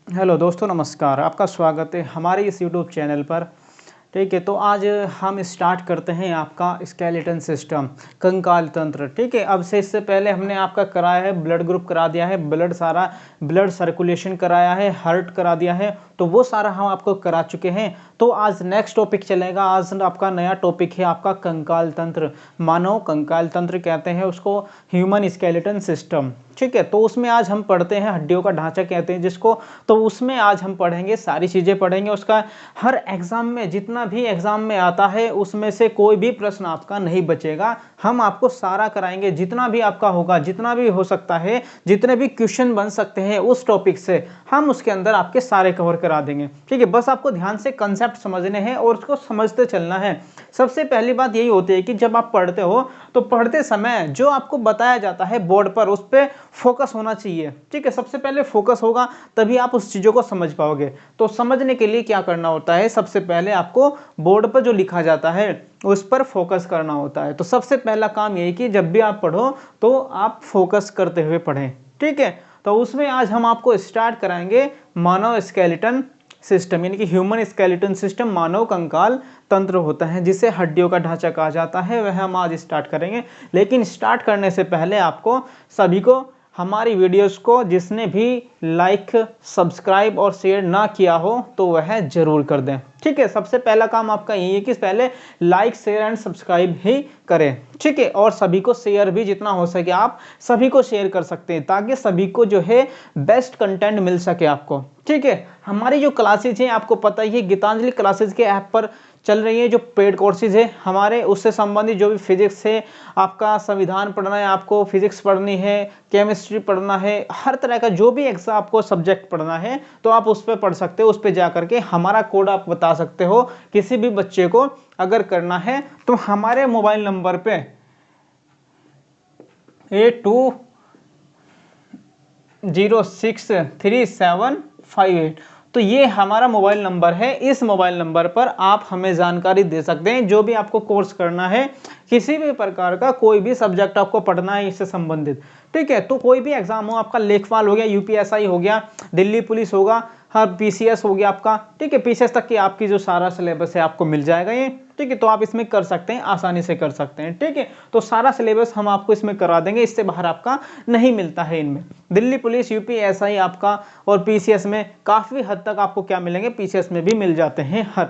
Hello दोस्तों, नमस्कार। आपका स्वागत है हमारे इस यूट्यूब चैनल पर। ठीक है, तो आज हम स्टार्ट करते हैं आपका स्केलेटन सिस्टम, कंकाल तंत्र। ठीक है, अब से इससे पहले हमने आपका कराया है, ब्लड ग्रुप करा दिया है, ब्लड सर्कुलेशन कराया है, हार्ट करा दिया है, तो वो सारा हम आपको करा चुके हैं। तो आज नेक्स्ट टॉपिक चलेगा। आज आपका नया टॉपिक है आपका कंकाल तंत्र, मानव कंकाल तंत्र कहते हैं उसको, ह्यूमन स्केलेटन सिस्टम। ठीक है, तो उसमें आज हम पढ़ते हैं हड्डियों का ढांचा कहते हैं जिसको। तो उसमें आज हम पढ़ेंगे, सारी चीज़ें पढ़ेंगे। उसका हर एग्जाम में, जितना भी एग्जाम में आता है उसमें से कोई भी प्रश्न आपका नहीं बचेगा। हम आपको सारा कराएंगे, जितना भी आपका होगा, जितना भी हो सकता है, जितने भी क्वेश्चन बन सकते हैं उस टॉपिक से हम उसके अंदर आपके सारे कवर करा देंगे। ठीक है, बस आपको ध्यान से कंसेप्ट समझने हैं और उसको समझते चलना है। सबसे पहली बात यही होती है कि जब आप पढ़ते हो तो पढ़ते समय जो आपको बताया जाता है बोर्ड पर, उस पर फोकस होना चाहिए। ठीक है, सबसे पहले फोकस होगा तभी आप उस चीज़ों को समझ पाओगे। तो समझने के लिए क्या करना होता है, सबसे पहले आपको बोर्ड पर जो लिखा जाता है उस पर फोकस करना होता है। तो सबसे पहला काम यही कि जब भी आप पढ़ो तो आप फोकस करते हुए पढ़ें। ठीक है, तो उसमें आज हम आपको स्टार्ट कराएंगे मानव स्केलेटन सिस्टम, यानी कि ह्यूमन स्केलेटन सिस्टम, मानव कंकाल तंत्र होता है जिसे हड्डियों का ढांचा कहा जाता है, वह हम आज स्टार्ट करेंगे। लेकिन स्टार्ट करने से पहले आपको सभी को हमारी वीडियोस को, जिसने भी लाइक, सब्सक्राइब और शेयर ना किया हो तो वह जरूर कर दें। ठीक है, सबसे पहला काम आपका यही है कि पहले लाइक, शेयर एंड सब्सक्राइब ही करें। ठीक है, और सभी को शेयर भी जितना हो सके आप सभी को शेयर कर सकते हैं ताकि सभी को जो है बेस्ट कंटेंट मिल सके आपको। ठीक है, हमारी जो क्लासेज हैं आपको पता ही है, गीतांजलि क्लासेज के ऐप पर चल रही है, जो पेड कोर्सेज है हमारे, उससे संबंधित जो भी फिजिक्स है, आपका संविधान पढ़ना है, आपको फिजिक्स पढ़नी है, केमिस्ट्री पढ़ना है, हर तरह का जो भी एग्जाम आपको सब्जेक्ट पढ़ना है तो आप उस पर पढ़ सकते हो। उस पर जा करके हमारा कोड आप बता सकते हो किसी भी बच्चे को अगर करना है तो हमारे मोबाइल नंबर पे 82063758, तो ये हमारा मोबाइल नंबर है। इस मोबाइल नंबर पर आप हमें जानकारी दे सकते हैं, जो भी आपको कोर्स करना है, किसी भी प्रकार का कोई भी सब्जेक्ट आपको पढ़ना है इससे संबंधित। ठीक है, तो कोई भी एग्जाम हो, आपका लेखपाल हो गया, यूपीएसआई हो गया, दिल्ली पुलिस होगा, हर पीसीएस हो गया आपका। ठीक है, पीसीएस तक की आपकी जो सारा सिलेबस है आपको मिल जाएगा ये। ठीक है, तो आप इसमें कर सकते हैं, आसानी से कर सकते हैं। ठीक है, तो सारा सिलेबस हम आपको इसमें करा देंगे, इससे बाहर आपका नहीं मिलता है इनमें। दिल्ली पुलिस, यूपीएसआई आपका और पीसीएस में काफ़ी हद तक आपको क्या मिलेंगे, पीसीएस में भी मिल जाते हैं हर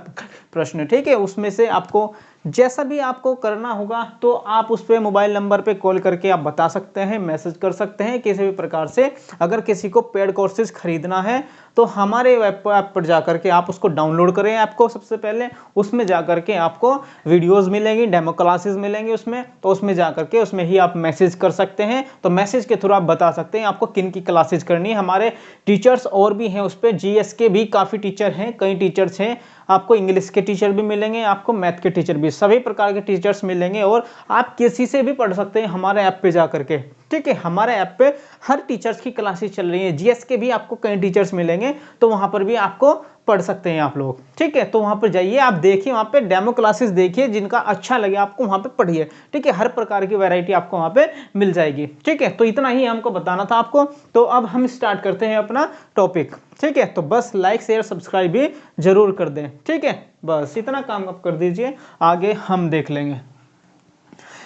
प्रश्न। ठीक है, उसमें से आपको जैसा भी आपको करना होगा तो आप उस पर मोबाइल नंबर पे कॉल करके आप बता सकते हैं, मैसेज कर सकते हैं किसी भी प्रकार से। अगर किसी को पेड कोर्सेज खरीदना है तो हमारे वेब ऐप पर जाकर के आप उसको डाउनलोड करें ऐप को। सबसे पहले उसमें जाकर के आपको वीडियोस मिलेंगी, डेमो क्लासेस मिलेंगी उसमें, तो उसमें जाकर के उसमें ही आप मैसेज कर सकते हैं। तो मैसेज के थ्रू आप बता सकते हैं आपको किन की क्लासेज करनी है। हमारे टीचर्स और भी हैं उस पर, जीएस के भी काफ़ी टीचर हैं, कई टीचर्स हैं, आपको इंग्लिश के टीचर भी मिलेंगे, आपको मैथ के टीचर भी, सभी प्रकार के टीचर्स मिलेंगे और आप किसी से भी पढ़ सकते हैं हमारे ऐप पे जाकर के। ठीक है, हमारे ऐप पे हर टीचर्स की क्लासेस चल रही है, जीएस के भी आपको कई टीचर्स मिलेंगे, तो वहां पर भी आपको पढ़ सकते हैं आप लोग। ठीक है, तो वहां पर जाइए, आप देखिए, वहां पे डेमो क्लासेस देखिए, जिनका अच्छा लगे आपको वहां पे पढ़िए। ठीक है, हर प्रकार की वैरायटी आपको वहां पे मिल जाएगी। ठीक है, तो इतना ही हमको बताना था आपको। तो अब हम स्टार्ट करते हैं अपना टॉपिक। ठीक है, तो बस लाइक, शेयर, सब्सक्राइब भी जरूर कर दें। ठीक है, बस इतना काम आप कर दीजिए, आगे हम देख लेंगे।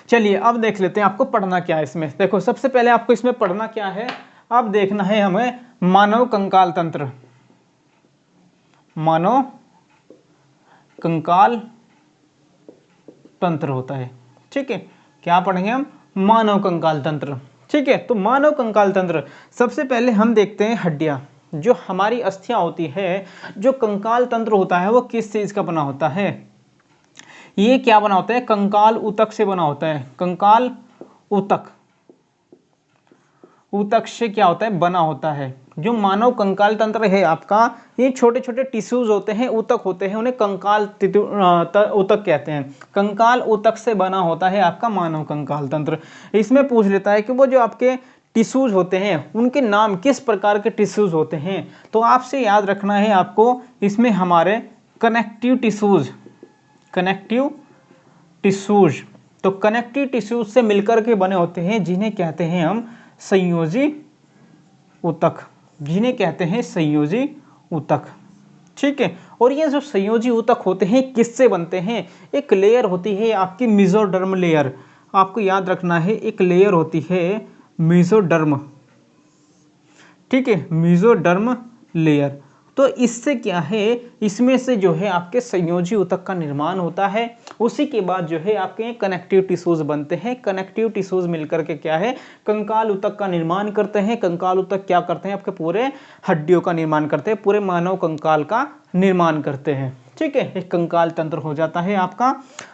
चलिए अब देख लेते हैं आपको पढ़ना क्या है इसमें। देखो, सबसे पहले आपको इसमें पढ़ना क्या है, अब देखना है हमें मानव कंकाल तंत्र, मानव कंकाल तंत्र होता है। ठीक है, क्या पढ़ेंगे हम, मानव कंकाल तंत्र। ठीक है, तो मानव कंकाल तंत्र, सबसे पहले हम देखते हैं हड्डियां, जो हमारी अस्थियां होती है, जो कंकाल तंत्र होता है वो किस चीज का बना होता है, ये क्या बना होता है, कंकाल ऊतक से बना होता है। कंकाल ऊतक, ऊतक से क्या होता है, बना होता है। जो मानव कंकाल तंत्र है आपका, ये छोटे छोटे टिश्यूज होते हैं, ऊतक होते हैं, उन्हें कंकाल ऊतक कहते हैं। कंकाल ऊतक से बना होता है आपका मानव कंकाल तंत्र। इसमें पूछ लेता है कि वो जो आपके टिश्यूज होते हैं उनके नाम किस प्रकार के टिश्यूज होते हैं। तो आपसे याद रखना है आपको, इसमें हमारे कनेक्टिव टिश्यूज, कनेक्टिव टिश्यूज, तो कनेक्टिव टिश्यूज से मिलकर के बने होते हैं, जिन्हें कहते हैं हम संयोजी ऊतक, जिन्हें कहते हैं संयोजी ऊतक, ठीक है। और ये जो संयोजी ऊतक होते हैं किससे बनते हैं? एक लेयर होती है आपकी मेसोडर्म लेयर, आपको याद रखना है, एक लेयर होती है मेसोडर्म, ठीक है, मेसोडर्म लेयर। तो इससे क्या है, इसमें से जो है आपके संयोजी ऊतक का निर्माण होता है। उसी के बाद जो है आपके कनेक्टिव टिश्यूज बनते हैं। कनेक्टिव टिश्यूज मिलकर के क्या है, कंकाल ऊतक का निर्माण करते हैं। कंकाल ऊतक क्या करते हैं, आपके पूरे हड्डियों का निर्माण करते हैं, पूरे मानव कंकाल का निर्माण करते हैं, ठीक है। एक कंकाल तंत्र हो जाता है आपका।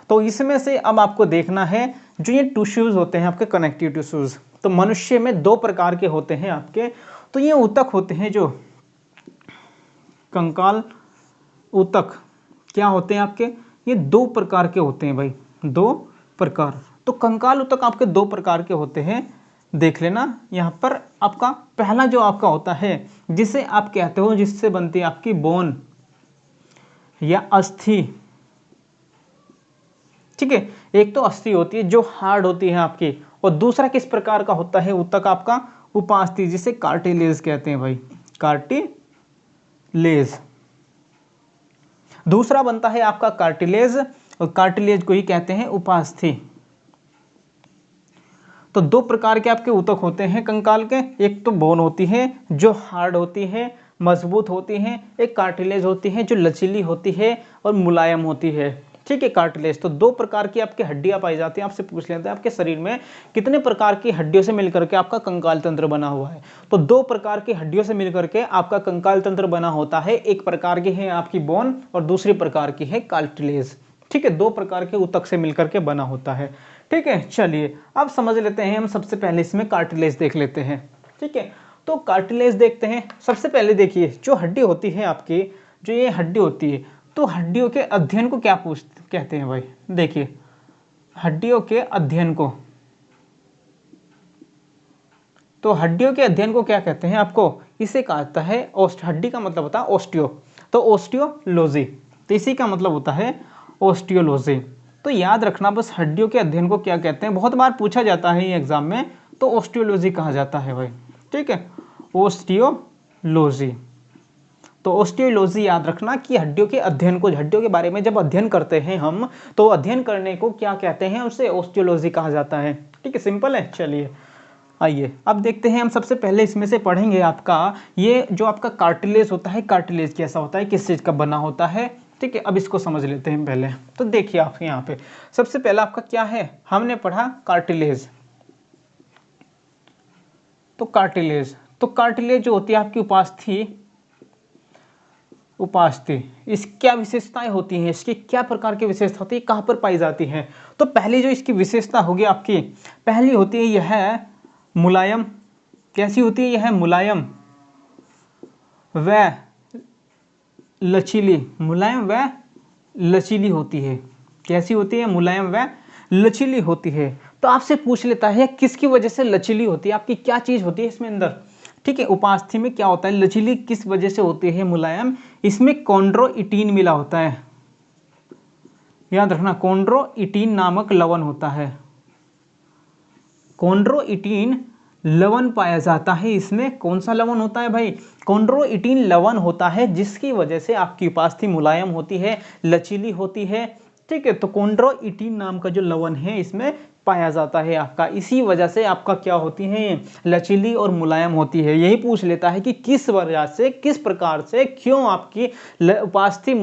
तो इसमें से अब आपको देखना है जो ये टिश्यूज होते हैं आपके कनेक्टिव टिश्यूज, तो मनुष्य में 2 प्रकार के होते हैं आपके। तो ये ऊतक होते हैं जो कंकाल ऊतक, क्या होते हैं आपके, ये 2 प्रकार के होते हैं भाई, 2 प्रकार। तो कंकाल ऊतक आपके 2 प्रकार के होते हैं, देख लेना यहाँ पर। आपका पहला जो आपका होता है जिसे आप कहते हो, जिससे बनती है आपकी बोन या अस्थि, ठीक है। एक तो अस्थि होती है जो हार्ड होती है आपकी, और दूसरा किस प्रकार का होता है ऊतक आपका, उपास्थि, जिसे कार्टिलेज कहते हैं भाई, कार्टिलेज। दूसरा बनता है आपका कार्टिलेज, और कार्टिलेज को ही कहते हैं उपास्थि। तो 2 प्रकार के आपके ऊतक होते हैं कंकाल के, एक तो बोन होती है जो हार्ड होती है, मजबूत होती है, एक कार्टिलेज होती है जो लचीली होती है और मुलायम होती है, ठीक है, कार्टिलेज। तो 2 प्रकार की आपकी हड्डियां पाई जाती हैं। आपसे पूछ लेते हैं आपके शरीर में कितने प्रकार की हड्डियों से मिलकर के आपका कंकाल तंत्र बना हुआ है। तो 2 प्रकार की हड्डियों से मिलकर के आपका कंकाल तंत्र बना होता है। एक प्रकार की है आपकी बोन और दूसरी प्रकार की है कार्टिलेज, ठीक है। 2 प्रकार के ऊतक से मिलकर के बना होता है, ठीक है। चलिए अब समझ लेते हैं हम, सबसे पहले इसमें कार्टिलेज देख लेते हैं, ठीक है। तो कार्टिलेज देखते हैं। सबसे पहले देखिए जो हड्डी होती है आपकी, जो ये हड्डी होती है, तो हड्डियों के अध्ययन को क्या कहते हैं भाई, देखिए हड्डियों के अध्ययन को, तो हड्डियों के अध्ययन को क्या कहते हैं आपको, इसे कहा जाता है हड्डी का मतलब होता है ऑस्टियो, तो ऑस्टियोलॉजी, तो इसी का मतलब होता है ऑस्टियोलॉजी। तो याद रखना बस, हड्डियों के अध्ययन को क्या कहते हैं, बहुत बार पूछा जाता है ये एग्जाम में, तो ऑस्टियोलॉजी कहा जाता है भाई, ठीक है, ऑस्टियोलॉजी। तो ऑस्टियोलॉजी याद रखना कि हड्डियों के अध्ययन को, हड्डियों के बारे में जब अध्ययन करते हैं हम, तो अध्ययन करने को क्या कहते हैं, उसे ऑस्टियोलॉजी कहा जाता है, ठीक है, सिंपल है। चलिए आइए अब देखते हैं हम, सबसे पहले इसमें से पढ़ेंगे आपका ये जो आपका कार्टिलेज होता है, कार्टिलेज कैसा होता है, किस चीज़ का बना होता है, ठीक है। अब इसको समझ लेते हैं पहले। तो देखिए आप यहाँ पे सबसे पहला आपका क्या है, हमने पढ़ा कार्टिलेज, तो कार्टिलेज, तो कार्टिलेज जो होती है आपकी उपास्थि, इस क्या विशेषताएं होती हैं, इसकी क्या प्रकार की विशेषता होती है, कहाँ पर पाई जाती हैं। तो पहली जो इसकी विशेषता होगी आपकी, पहली होती है यह मुलायम, कैसी होती है, यह मुलायम व लचीली, मुलायम व लचीली होती है। कैसी होती है, मुलायम व लचीली होती है। तो आपसे पूछ लेता है किसकी वजह से लचीली होती है, आपकी क्या चीज होती है इसमें अंदर, ठीक है। उपास्थि में क्या होता है, लचीली किस वजह से होती है, मुलायम, इसमें कॉन्ड्रोइटिन मिला होता है, याद रखना, कॉन्ड्रोइटिन नामक लवण होता है, कॉन्ड्रोइटिन लवण पाया जाता है इसमें। कौन सा लवण होता है भाई, कॉन्ड्रोइटिन लवण होता है, जिसकी वजह से आपकी उपास्थि मुलायम होती है, लचीली होती है, ठीक है। तो कॉन्ड्रोइटिन नाम का जो लवण है इसमें पाया जाता है आपका, इसी वजह से आपका क्या होती है, लचीली और मुलायम होती है। यही पूछ लेता है कि किस वजह से, किस प्रकार से, क्यों आपकी उपास्थि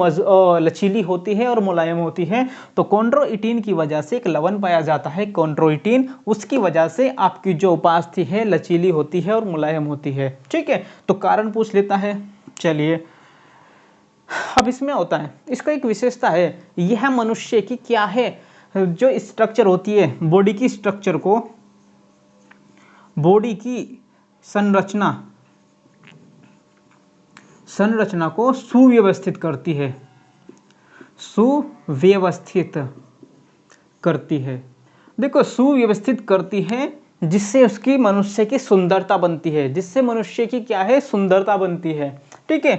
लचीली होती है और मुलायम होती है। तो कॉन्ड्रोइटिन की वजह से एक लवण पाया जाता है कॉन्ड्रोइटिन, उसकी वजह से आपकी जो उपास्थि है लचीली होती है और मुलायम होती है, ठीक है। तो कारण पूछ लेता है। चलिए अब इसमें होता है, इसका एक विशेषता है, यह मनुष्य की क्या है, जो स्ट्रक्चर होती है, बॉडी की स्ट्रक्चर को, बॉडी की संरचना को सुव्यवस्थित करती है, सुव्यवस्थित करती है। देखो सुव्यवस्थित करती है, जिससे उसकी मनुष्य की सुंदरता बनती है, जिससे मनुष्य की क्या है, सुंदरता बनती है, ठीक है।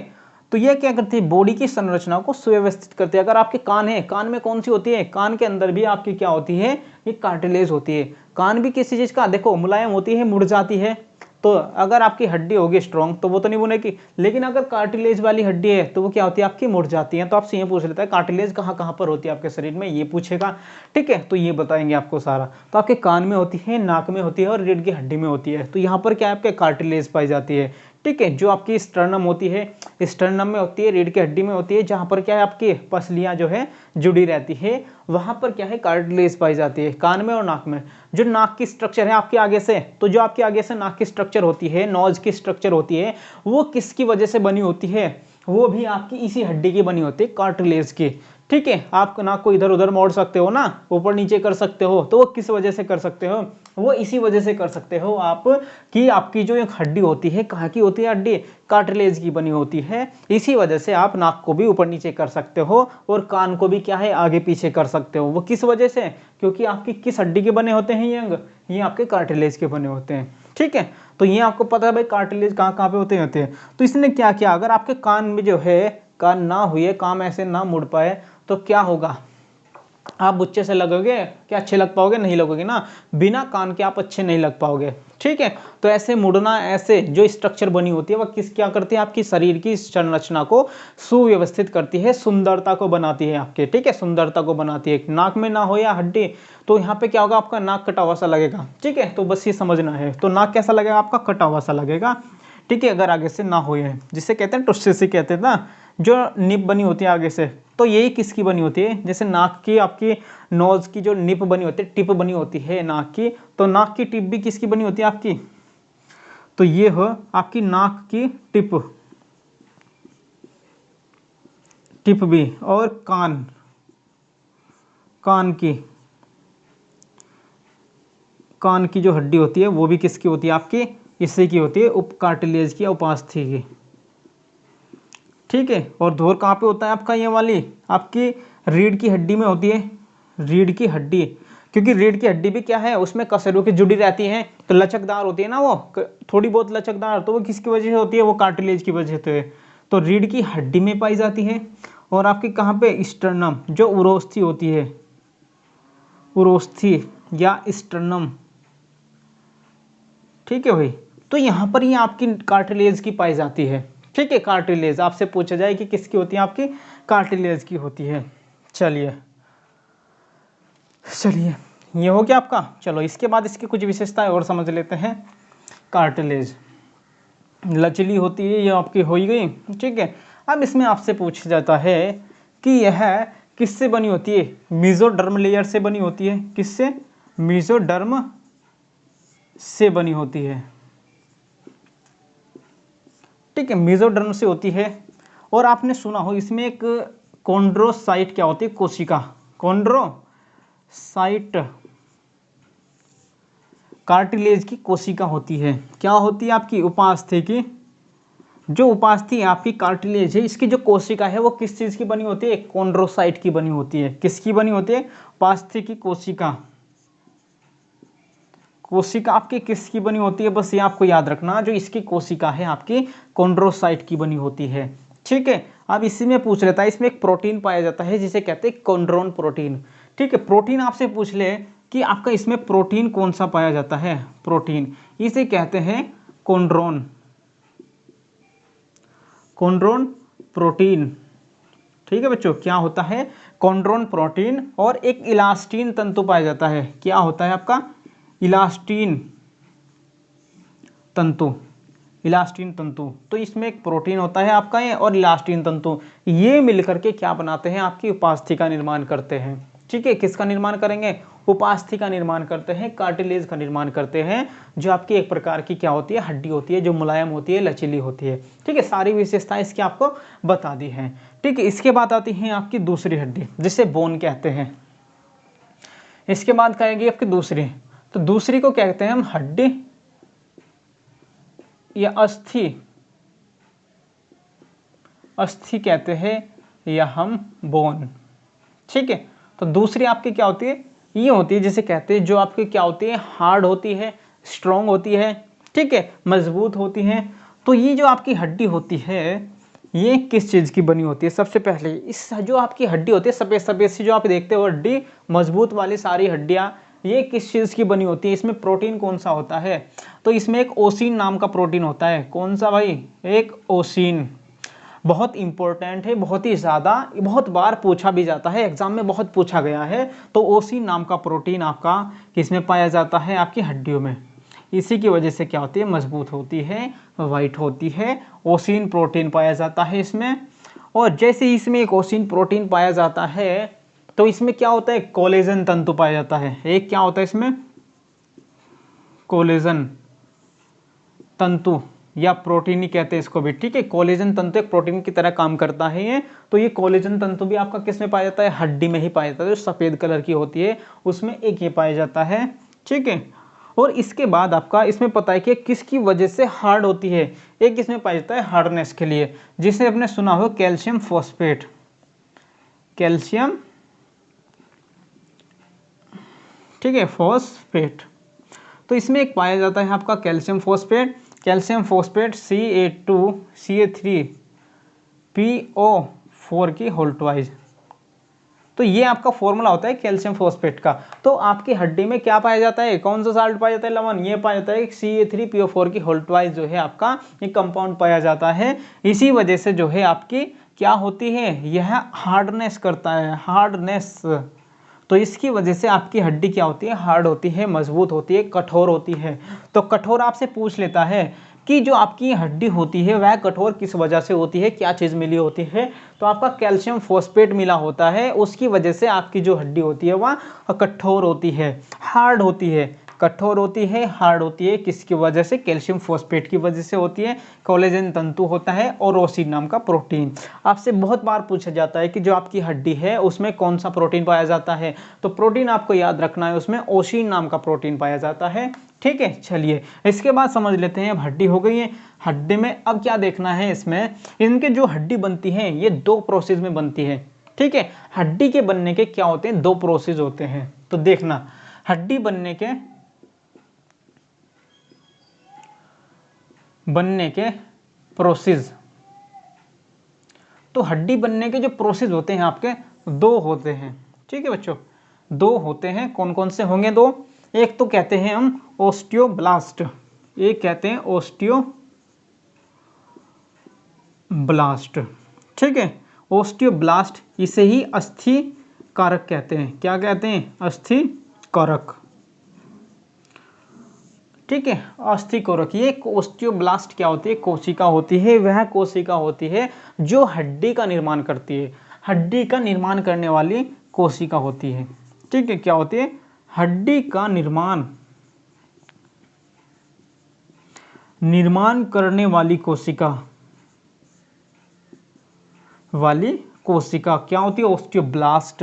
तो यह क्या करती है, बॉडी की संरचना को सुव्यवस्थित करती है। अगर आपके कान है, कान में कौन सी होती है, कान के अंदर भी आपकी क्या होती है, ये कार्टिलेज होती है। कान भी किसी चीज का, देखो मुलायम होती है, मुड़ जाती है, तो अगर आपकी हड्डी होगी स्ट्रॉन्ग तो वो तो नहीं बनेगी, लेकिन अगर कार्टिलेज वाली हड्डी है तो वो क्या होती है आपकी मुड़ जाती है। तो आपसे ये पूछ लेता है कार्टिलेज कहाँ कहाँ पर होती है आपके शरीर में, ये पूछेगा, ठीक है। तो ये बताएंगे आपको सारा। तो आपके कान में होती है, नाक में होती है और रीढ़ की हड्डी में होती है। तो यहाँ पर क्या है आपके कार्टिलेज पाई जाती है, ठीक है। जो आपकी स्टर्नम होती है, स्टर्नम में होती है, रीढ़ की हड्डी में होती है, जहाँ पर क्या है आपकी पसलियाँ जो है जुड़ी रहती है, वहाँ पर क्या है कार्टिलेज पाई जाती है, कान में और नाक में। जो नाक की स्ट्रक्चर है आपके आगे से, तो जो आपके आगे से नाक की स्ट्रक्चर होती है, नोज की स्ट्रक्चर होती है, वो किसकी वजह से बनी होती है, वो भी आपकी इसी हड्डी की बनी होती है, कार्टिलेज की, ठीक है। आप नाक को इधर उधर मोड़ सकते हो ना, ऊपर नीचे कर सकते हो, तो वो किस वजह से कर सकते हो, वो इसी वजह से कर सकते हो आप कि आपकी जो एक हड्डी होती है, कहाँ की होती है हड्डी, कार्टिलेज की बनी होती है। इसी वजह से आप नाक को भी ऊपर नीचे कर सकते हो और कान को भी क्या है आगे पीछे कर सकते हो। वो किस वजह से, क्योंकि आपकी किस हड्डी के बने होते हैं ये अंग, ये आपके कार्टिलेज के बने होते हैं, ठीक है। तो ये आपको पता है भाई कार्टिलेज कहाँ कहाँ पे होते हैं। तो इसने क्या किया, अगर आपके कान में जो है कान ना हुए, काम ऐसे ना मुड़ पाए, तो क्या होगा, आप बुच्चे से लगोगे क्या अच्छे लग पाओगे, नहीं लगोगे ना, बिना कान के आप अच्छे नहीं लग पाओगे, ठीक है। तो ऐसे मुड़ना, ऐसे जो स्ट्रक्चर बनी होती है वह किस क्या करती है, आपकी शरीर की संरचना को सुव्यवस्थित करती है, सुंदरता को बनाती है आपके, ठीक है, सुंदरता को बनाती है। नाक में ना हो या हड्डी, तो यहाँ पे क्या होगा, आपका नाक कटा हुआ सा लगेगा, ठीक है। तो बस ये समझना है, तो नाक कैसा लगेगा आपका, कटा हुआ सा लगेगा, ठीक है, अगर आगे से ना हो, जिसे कहते हैं टुस्से कहते हैं ना, जो निप बनी होती है आगे से, तो यही किसकी बनी होती है, जैसे नाक की आपकी नोज की जो निप बनी होती है, टिप बनी होती है नाक की, तो नाक की टिप भी किसकी बनी होती है आपकी, तो ये हो आपकी नाक की टिप, टिप भी, और कान, कान की जो हड्डी होती है वो भी किसकी होती है आपकी, इसी की होती है, उप कार्टिलेज की, उपास्थि की, ठीक है। और धोर कहाँ पे होता है आपका, ये वाली आपकी रीढ़ की हड्डी में होती है, रीढ़ की हड्डी, क्योंकि रीढ़ की हड्डी भी क्या है, उसमें कसरों की जुड़ी रहती है, तो लचकदार होती है ना वो, थोड़ी बहुत लचकदार, तो वो किसकी वजह से होती है, वो कार्टिलेज की वजह से। तो रीढ़ की हड्डी में पाई जाती है। और आपकी कहाँ पे, स्टर्नम, जो उरोस्थी होती है, उरोस्थी या स्टर्नम, ठीक है भाई। तो यहाँ पर ये आपकी कार्टिलेज की पाई जाती है, ठीक है। कार्टिलेज आपसे पूछा जाए कि किसकी होती है, आपकी कार्टिलेज की होती है। चलिए ये हो गया आपका। चलो इसके बाद इसकी कुछ विशेषताएं और समझ लेते हैं। कार्टिलेज लचीली होती है, ये आपकी हो ही गई, ठीक है। अब इसमें आपसे पूछा जाता है कि यह किससे बनी होती है, मेसोडर्म लेयर से बनी होती है, किससे, मेसोडर्म से बनी होती है, ठीक है, मेसोडर्म से होती है। और आपने सुना हो इसमें एक कॉन्ड्रोसाइट क्या होती है, कोशिका, कॉन्ड्रोसाइट कार्टिलेज की कोशिका होती है। क्या होती है आपकी, उपास्थि की, जो उपास्थि आपकी कार्टिलेज है, इसकी जो कोशिका है वो किस चीज की बनी होती है, कॉन्ड्रोसाइट की बनी होती है। किसकी बनी होती है, उपास्थि की कोशिका, कोशिका आपकी किसकी बनी होती है, बस ये आपको याद रखना, जो इसकी कोशिका है आपकी कॉन्ड्रोसाइट की बनी होती है, ठीक है। अब इसी में पूछ लेता है, इसमें एक प्रोटीन पाया जाता है जिसे कहते हैं कॉन्ड्रोन प्रोटीन, ठीक है। प्रोटीन आपसे पूछ ले कि आपका इसमें प्रोटीन कौन सा पाया जाता है, प्रोटीन इसे कहते हैं कॉन्ड्रोन, कॉन्ड्रोन प्रोटीन, ठीक है बच्चों। क्या होता है, कॉन्ड्रोन प्रोटीन। और एक इलास्टीन तंतु पाया जाता है, क्या होता है आपका, इलास्टीन तंतु, इलास्टीन तंतु। तो इसमें एक प्रोटीन होता है आपका ये, और इलास्टीन तंतु, ये मिलकर के क्या बनाते हैं, आपकी उपास्थि का निर्माण करते हैं, ठीक है। किसका निर्माण करेंगे, उपास्थि का निर्माण करते हैं, कार्टिलेज का निर्माण करते हैं, जो आपकी एक प्रकार की क्या होती है, हड्डी होती है, जो मुलायम होती है, लचीली होती है, ठीक है। सारी विशेषताएं इसकी आपको बता दी हैं, ठीक है। इसके बाद आती है आपकी दूसरी हड्डी, जिसे बोन कहते हैं। इसके बाद कहेगी आपकी दूसरी, तो दूसरी को कहते हैं हम हड्डी या अस्थि, अस्थि कहते हैं या हम बोन, ठीक है। तो दूसरी आपकी क्या होती है, ये होती है जिसे कहते हैं, जो आपकी क्या होती है, हार्ड होती है, स्ट्रॉन्ग होती है, ठीक है, मजबूत होती है। तो ये जो आपकी हड्डी होती है, ये किस चीज़ की बनी होती है, सबसे पहले इस जो आपकी हड्डी होती है, सफ़ेद सफ़ेद सी जो आप देखते हो हड्डी, मजबूत वाली सारी हड्डियाँ ये किस चीज़ की बनी होती है, इसमें प्रोटीन कौन सा होता है, तो इसमें एक ओसिन नाम का प्रोटीन होता है। कौन सा भाई, एक ओसिन। बहुत इंपॉर्टेंट है, बहुत ही ज़्यादा, बहुत बार पूछा भी जाता है, एग्जाम में बहुत पूछा गया है। तो ओसिन नाम का प्रोटीन आपका किसमें पाया जाता है, आपकी हड्डियों में। इसी की वजह से क्या होती है, मजबूत होती है, वाइट होती है। ओसिन प्रोटीन पाया जाता है इसमें। और जैसे ही इसमें एक ओसिन प्रोटीन पाया जाता है तो इसमें क्या होता है, कोलेजन तंतु पाया जाता है। एक क्या होता है इसमें, कोलेजन तंतु या प्रोटीन ही कहते हैं इसको भी, ठीक है। कोलेजन तंतु एक प्रोटीन की तरह काम करता है ये। तो ये कोलेजन तंतु भी आपका किस में पाया जाता है, हड्डी में ही पाया जाता है, जो सफ़ेद कलर की होती है उसमें एक ये पाया जाता है, ठीक है। और इसके बाद आपका इसमें पता है कि किसकी वजह से हार्ड होती है, एक इसमें पाया जाता है हार्डनेस के लिए, जिसे आपने सुना हो कैल्शियम फॉस्फेट, कैल्शियम, ठीक है, फॉस्फेट। तो इसमें एक पाया जाता है आपका calcium phosphate. Calcium phosphate Ca2CA3PO4 की होल ट्वाइस। तो ये आपका फॉर्मूला होता है कैल्शियम फॉस्फेट का। तो आपकी हड्डी में क्या पाया जाता है, कौन सा साल्ट पाया जाता है, लवण, ये पाया जाता है Ca3PO4 की होल ट्वाइस जो है आपका ये कंपाउंड पाया जाता है। इसी वजह से जो है आपकी क्या होती है, यह हार्डनेस करता है, हार्डनेस। तो इसकी वजह से आपकी हड्डी क्या होती है, हार्ड होती है, मजबूत होती है, कठोर होती है। तो कठोर आपसे पूछ लेता है कि जो आपकी हड्डी होती है वह कठोर किस वजह से होती है, क्या चीज़ मिली होती है, तो आपका कैल्शियम फॉस्फेट मिला होता है, उसकी वजह से आपकी जो हड्डी होती है वह कठोर होती है, हार्ड होती है, कठोर होती है, हार्ड होती है। किसकी वजह से, कैल्शियम फॉस्फेट की वजह से होती है। कोलेजन तंतु होता है और ओसिन नाम का प्रोटीन। आपसे बहुत बार पूछा जाता है कि जो आपकी हड्डी है उसमें कौन सा प्रोटीन पाया जाता है, तो प्रोटीन आपको याद रखना है, उसमें ओसिन नाम का प्रोटीन पाया जाता है, ठीक है। चलिए इसके बाद समझ लेते हैं, अब हड्डी हो गई है। हड्डी में अब क्या देखना है, इसमें इनके जो हड्डी बनती है ये दो प्रोसेस में बनती है, ठीक है। हड्डी के बनने के क्या होते हैं, दो प्रोसेस होते हैं। तो देखना, हड्डी बनने के प्रोसेस, तो हड्डी बनने के जो प्रोसेस होते हैं आपके दो होते हैं, ठीक है बच्चों, दो होते हैं। कौन कौन से होंगे, दो। एक तो कहते हैं हम ओस्टियोब्लास्ट, एक कहते हैं ओस्टियोब्लास्ट, ठीक है। ओस्टियोब्लास्ट, इसे ही अस्थि कारक कहते हैं। क्या कहते हैं, अस्थि कारक, ठीक है, अस्थि कारक। ये ओस्टियोब्लास्ट क्या होती है, कोशिका होती है, वह कोशिका होती है जो हड्डी का निर्माण करती है, हड्डी का निर्माण करने वाली कोशिका होती है, ठीक है। क्या होती है, हड्डी का निर्माण करने वाली कोशिका क्या होती है, ओस्टियोब्लास्ट।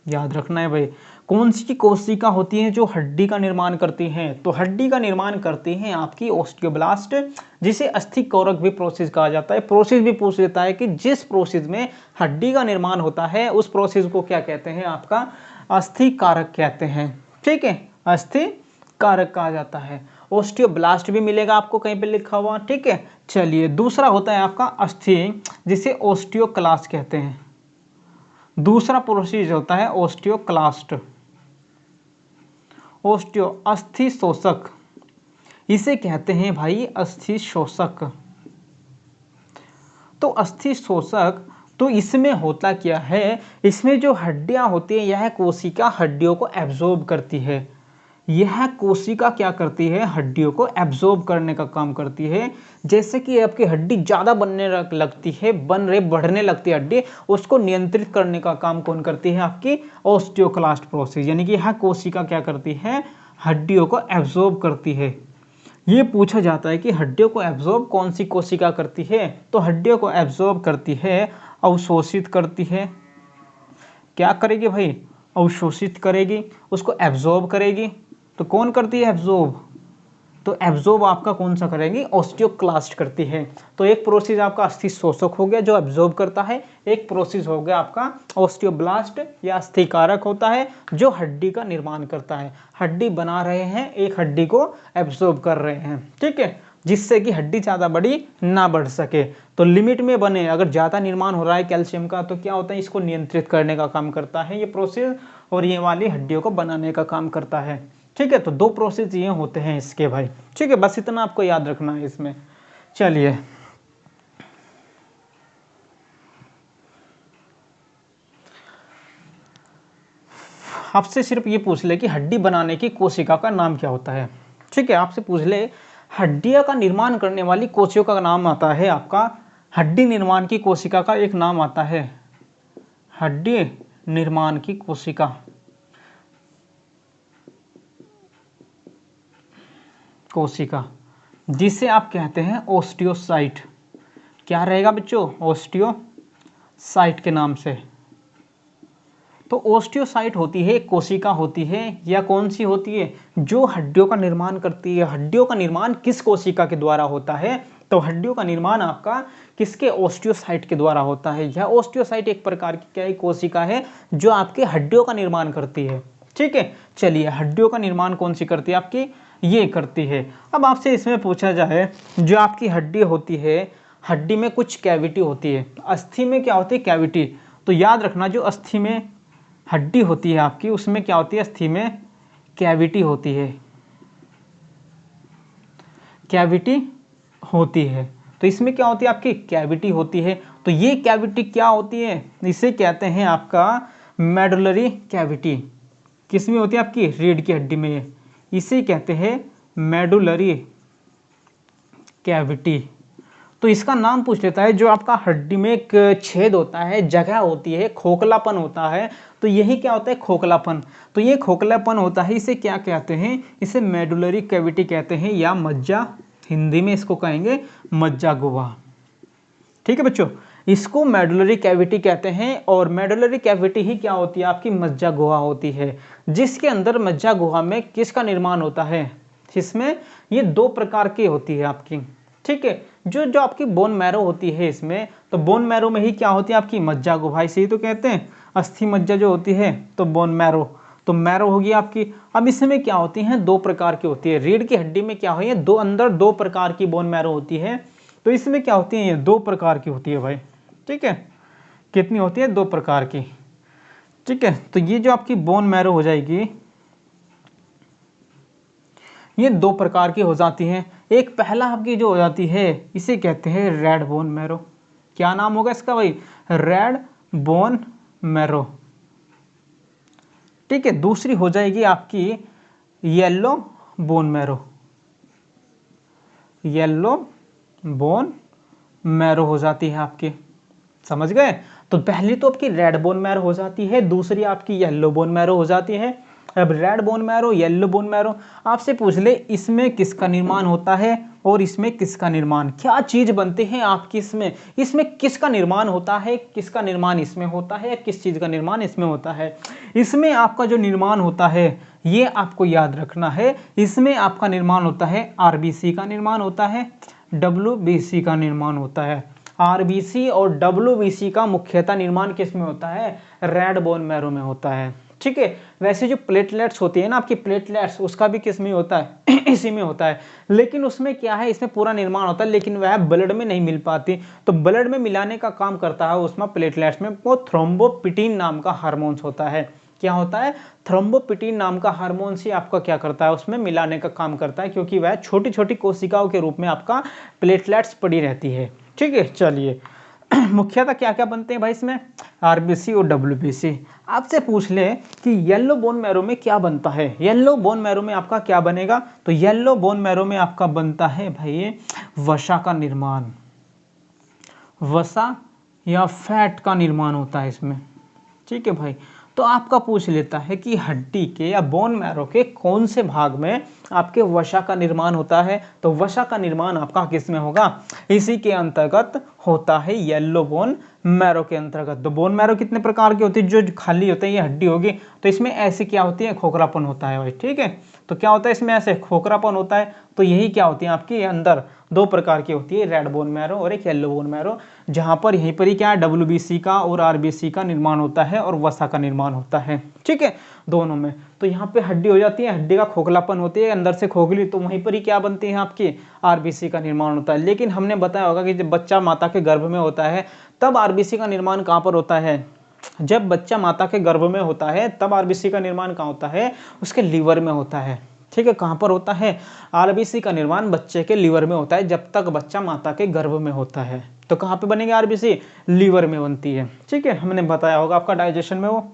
याद रखना है भाई, कौन सी कोशिका होती है जो हड्डी का निर्माण करती हैं, तो हड्डी का निर्माण करती हैं आपकी ओस्टियोब्लास्ट, जिसे अस्थि कारक भी प्रोसेस कहा जाता है। प्रोसेस भी पूछ लेता है कि जिस प्रोसेस में हड्डी का निर्माण होता है उस प्रोसेस को क्या कहते हैं, आपका अस्थि कारक कहते हैं, ठीक है, अस्थि कारक कहा जाता है। ओस्टियोब्लास्ट भी मिलेगा आपको कहीं पे लिखा हुआ, ठीक है। चलिए दूसरा होता है आपका अस्थि, जिसे ओस्टियोक्लास्ट कहते हैं। दूसरा प्रोसेस होता है ओस्टियोक्लास्ट, ओस्टियो अस्थि शोषक, इसे कहते हैं भाई अस्थि शोषक। तो अस्थि शोषक, तो इसमें होता क्या है, इसमें जो हड्डियां होती हैं यह कोशिका हड्डियों को एब्जॉर्ब करती है, यह कोशिका क्या करती है, हड्डियों को एब्जॉर्ब करने का काम करती है। जैसे कि आपकी हड्डी ज़्यादा बनने लगती है, बढ़ने लगती है हड्डी, उसको नियंत्रित करने का काम कौन करती है, आपकी ओस्टियोक्लास्ट प्रोसेस। यानी कि यह कोशिका क्या करती है, हड्डियों को एब्जॉर्ब करती है। ये पूछा जाता है कि हड्डियों को एब्जॉर्ब कौन सी कोशिका करती है, तो हड्डियों को एब्जॉर्ब करती है, अवशोषित करती है। क्या करेगी भाई, अवशोषित करेगी, उसको एब्जॉर्ब करेगी। तो कौन करती है, एब्जॉर्ब, तो एब्जॉर्ब आपका कौन सा करेगी, ओस्टियोक्लास्ट करती है। तो एक प्रोसेस आपका अस्थि शोषक हो गया जो एब्जॉर्ब करता है, एक प्रोसेस हो गया आपका ओस्टियोब्लास्ट या अस्थि कारक होता है जो हड्डी का निर्माण करता है। हड्डी बना रहे हैं, एक हड्डी को एब्जॉर्ब कर रहे हैं, ठीक है। जिससे कि हड्डी ज़्यादा बड़ी ना बढ़ सके। तो लिमिट में बने, अगर ज़्यादा निर्माण हो रहा है कैल्शियम का तो क्या होता है, इसको नियंत्रित करने का काम करता है ये प्रोसेस, और ये वाली हड्डियों को बनाने का काम करता है। ठीक है, तो दो प्रोसेस ये होते हैं इसके भाई। ठीक है, बस इतना आपको याद रखना है इसमें। चलिए आपसे सिर्फ ये पूछ ले कि हड्डी बनाने की कोशिका का नाम क्या होता है। ठीक है, आपसे पूछ ले हड्डियों का निर्माण करने वाली कोशिका का नाम आता है आपका, हड्डी निर्माण की कोशिका का एक नाम आता है हड्डी निर्माण की कोशिका, जिसे आप कहते हैं ओस्टियोसाइट। क्या रहेगा बच्चों, ओस्टियोसाइट के नाम से। तो ओस्टियोसाइट होती है, एक कोशिका होती है, या कौन सी होती है, जो हड्डियों का निर्माण करती है। हड्डियों का निर्माण किस कोशिका के द्वारा होता है, तो हड्डियों का निर्माण आपका किसके, ओस्टियोसाइट के द्वारा होता है। यह ओस्टियोसाइट एक प्रकार की क्या कोशिका है जो आपके हड्डियों का निर्माण करती है। ठीक है, चलिए हड्डियों का निर्माण कौन सी करती है, आपकी ये करती है। अब आपसे इसमें पूछा जाए, जो आपकी हड्डी होती है, हड्डी में कुछ कैविटी होती है, अस्थि में क्या होती है, कैविटी। तो याद रखना, जो अस्थि में हड्डी होती है आपकी, उसमें क्या होती है, अस्थि में कैविटी होती है, कैविटी होती है। तो इसमें क्या होती है, आपकी कैविटी होती है। तो ये कैविटी क्या होती है, इसे कहते हैं आपका मेडुलरी कैविटी। किस में होती है, आपकी रीढ़ की हड्डी में, इसे कहते हैं मेडुलरी कैविटी। तो इसका नाम पूछ लेता है, जो आपका हड्डी में एक छेद होता है, जगह होती है, खोखलापन होता है, तो यही क्या होता है, खोखलापन। तो ये खोखलापन होता है, इसे क्या कहते हैं, इसे मेडुलरी कैविटी कहते हैं, या मज्जा, हिंदी में इसको कहेंगे मज्जा गुहा। ठीक है बच्चों, इसको मेडुलरी कैविटी कहते हैं। और मेडुलरी कैविटी ही क्या होती है, आपकी मज्जा गुहा होती है, जिसके अंदर मज्जा गुहा में किसका निर्माण होता है, इसमें ये दो प्रकार की होती है आपकी। ठीक है, जो आपकी बोन मैरो होती है इसमें, तो बोन मैरो में ही क्या होती है, आपकी मज्जा गुहा, इसे ही तो कहते हैं अस्थि मज्जा जो होती है, तो बोन मैरो, तो मैरो होगी आपकी। अब इसमें क्या होती हैं, दो प्रकार की होती है। रीढ़ की हड्डी में क्या है, दो अंदर दो प्रकार की बोन मैरो होती है, तो इसमें क्या होती है, ये दो प्रकार की होती है भाई। ठीक है, कितनी होती है, दो प्रकार की। ठीक है, तो ये जो आपकी बोन मैरो हो जाएगी, ये दो प्रकार की हो जाती हैं। एक पहला आपकी जो हो जाती है, इसे कहते हैं रेड बोन मैरो। क्या नाम होगा इसका भाई, रेड बोन मैरो। ठीक है, दूसरी हो जाएगी आपकी yellow bone marrow, yellow bone marrow हो जाती है आपकी, समझ गए। तो पहली तो आपकी रेड बोन मैरो हो जाती है, दूसरी आपकी येलो बोन मैरो हो जाती है। अब red bone marrow, yellow bone marrow, आपसे पूछ ले इसमें किसका निर्माण होता है और इसमें किसका निर्माण, क्या चीज बनते हैं आपकी इसमें किसका निर्माण होता है, किसका निर्माण इसमें होता है, किस चीज का निर्माण इसमें होता है। इसमें आपका जो निर्माण होता है ये आपको याद रखना है, इसमें आपका निर्माण होता है आरबीसी का निर्माण होता है, डब्ल्यूबीसी का निर्माण होता है। आरबीसी और डब्ल्यूबीसी का मुख्यतः निर्माण किस में होता है, रेड बोन मैरो में होता है। ठीक है, वैसे जो प्लेटलेट्स होती है ना आपकी, प्लेटलेट्स, उसका भी किस में होता है इसी में होता है, लेकिन उसमें क्या है, इसमें पूरा निर्माण होता है, लेकिन वह ब्लड में नहीं मिल पाती। तो ब्लड में मिलाने का काम करता है उसमें प्लेटलेट्स में, वो थ्रोम्बोपिटीन नाम का हार्मोन्स होता है। क्या होता है, थ्रोम्बोपिटीन नाम का हार्मोन से आपका क्या करता है, उसमें मिलाने का काम करता है, क्योंकि वह छोटी छोटी कोशिकाओं के रूप में आपका प्लेटलेट्स पड़ी रहती है। ठीक है, चलिए मुख्यतः क्या क्या बनते हैं भाई इसमें, आरबीसी और डब्ल्यूबीसी। आपसे पूछ ले कि येलो बोन मैरो में क्या बनता है, येलो बोन मैरो में आपका क्या बनेगा, तो येलो बोन मैरो में आपका बनता है भाई वसा का निर्माण, वसा या फैट का निर्माण होता है इसमें। ठीक है भाई, तो आपका पूछ लेता है कि हड्डी के या बोन मैरो के कौन से भाग में आपके वसा का निर्माण होता है, तो वसा का निर्माण आपका किस में होगा, इसी के अंतर्गत होता है येलो बोन मैरो के अंतर्गत। तो बोन मैरो कितने प्रकार की होती है, जो खाली होते हैं ये हड्डी होगी, तो इसमें ऐसी क्या होती है, खोखरापन होता है भाई। ठीक है, तो क्या होता है इसमें, ऐसे खोखरापन होता है। तो यही क्या होती है आपकी अंदर दो प्रकार की होती है, रेड बोन मैरो और एक येलो बोन मैरो, जहां पर यहीं पर ही क्या है, डब्ल्यूबीसी का और आरबीसी का निर्माण होता है और वसा का निर्माण होता है। ठीक है, दोनों में। तो यहाँ पे हड्डी हो जाती है, हड्डी का खोखलापन होती है अंदर से खोखली, तो वहीं पर ही क्या बनती है आपकी आरबीसी का निर्माण होता है। लेकिन हमने बताया होगा कि जब बच्चा माता के गर्भ में होता है तब आरबीसी का निर्माण कहाँ पर होता है, जब बच्चा माता के गर्भ में होता है तब आरबीसी का निर्माण कहाँ होता है, उसके लीवर में होता है। ठीक है, कहाँ पर होता है, आरबीसी का निर्माण बच्चे के लीवर में होता है जब तक बच्चा माता के गर्भ में होता है। तो कहाँ पे बनेगी आरबीसी, लीवर में बनती है। ठीक है, हमने बताया होगा आपका डाइजेशन में वो।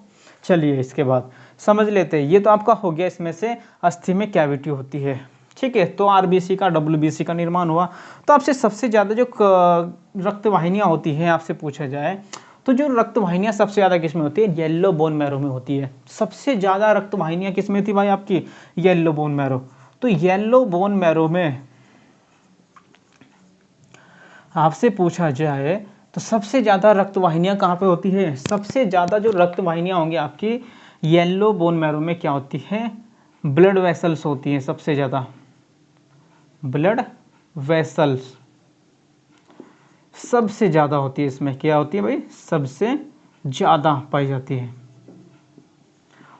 चलिए इसके बाद समझ लेते हैं, ये तो आपका हो गया इसमें से अस्थि में कैविटी होती है। ठीक है, तो आरबीसी का डब्ल्यूबीसी का निर्माण हुआ। तो आपसे सबसे ज़्यादा जो रक्त वाहिनियाँ होती हैं आपसे पूछा जाए तो जो रक्त वाहिनियाँ सबसे ज़्यादा किस में होती है, येलो बोन मैरो में होती है। सबसे ज़्यादा रक्त वाहिनियाँ किस में थी भाई आपकी, येलो बोन मैरो। तो येलो बोन मैरो में आपसे पूछा जाए तो सबसे ज़्यादा रक्त वाहिनियाँ कहाँ पे होती है, सबसे ज़्यादा जो रक्त वाहिनियाँ होंगी आपकी येलो बोन मैरो में क्या होती है, ब्लड वेसल्स होती हैं सबसे ज़्यादा, ब्लड वेसल्स सबसे ज़्यादा होती है। इसमें क्या होती है भाई, सबसे ज़्यादा पाई जाती है।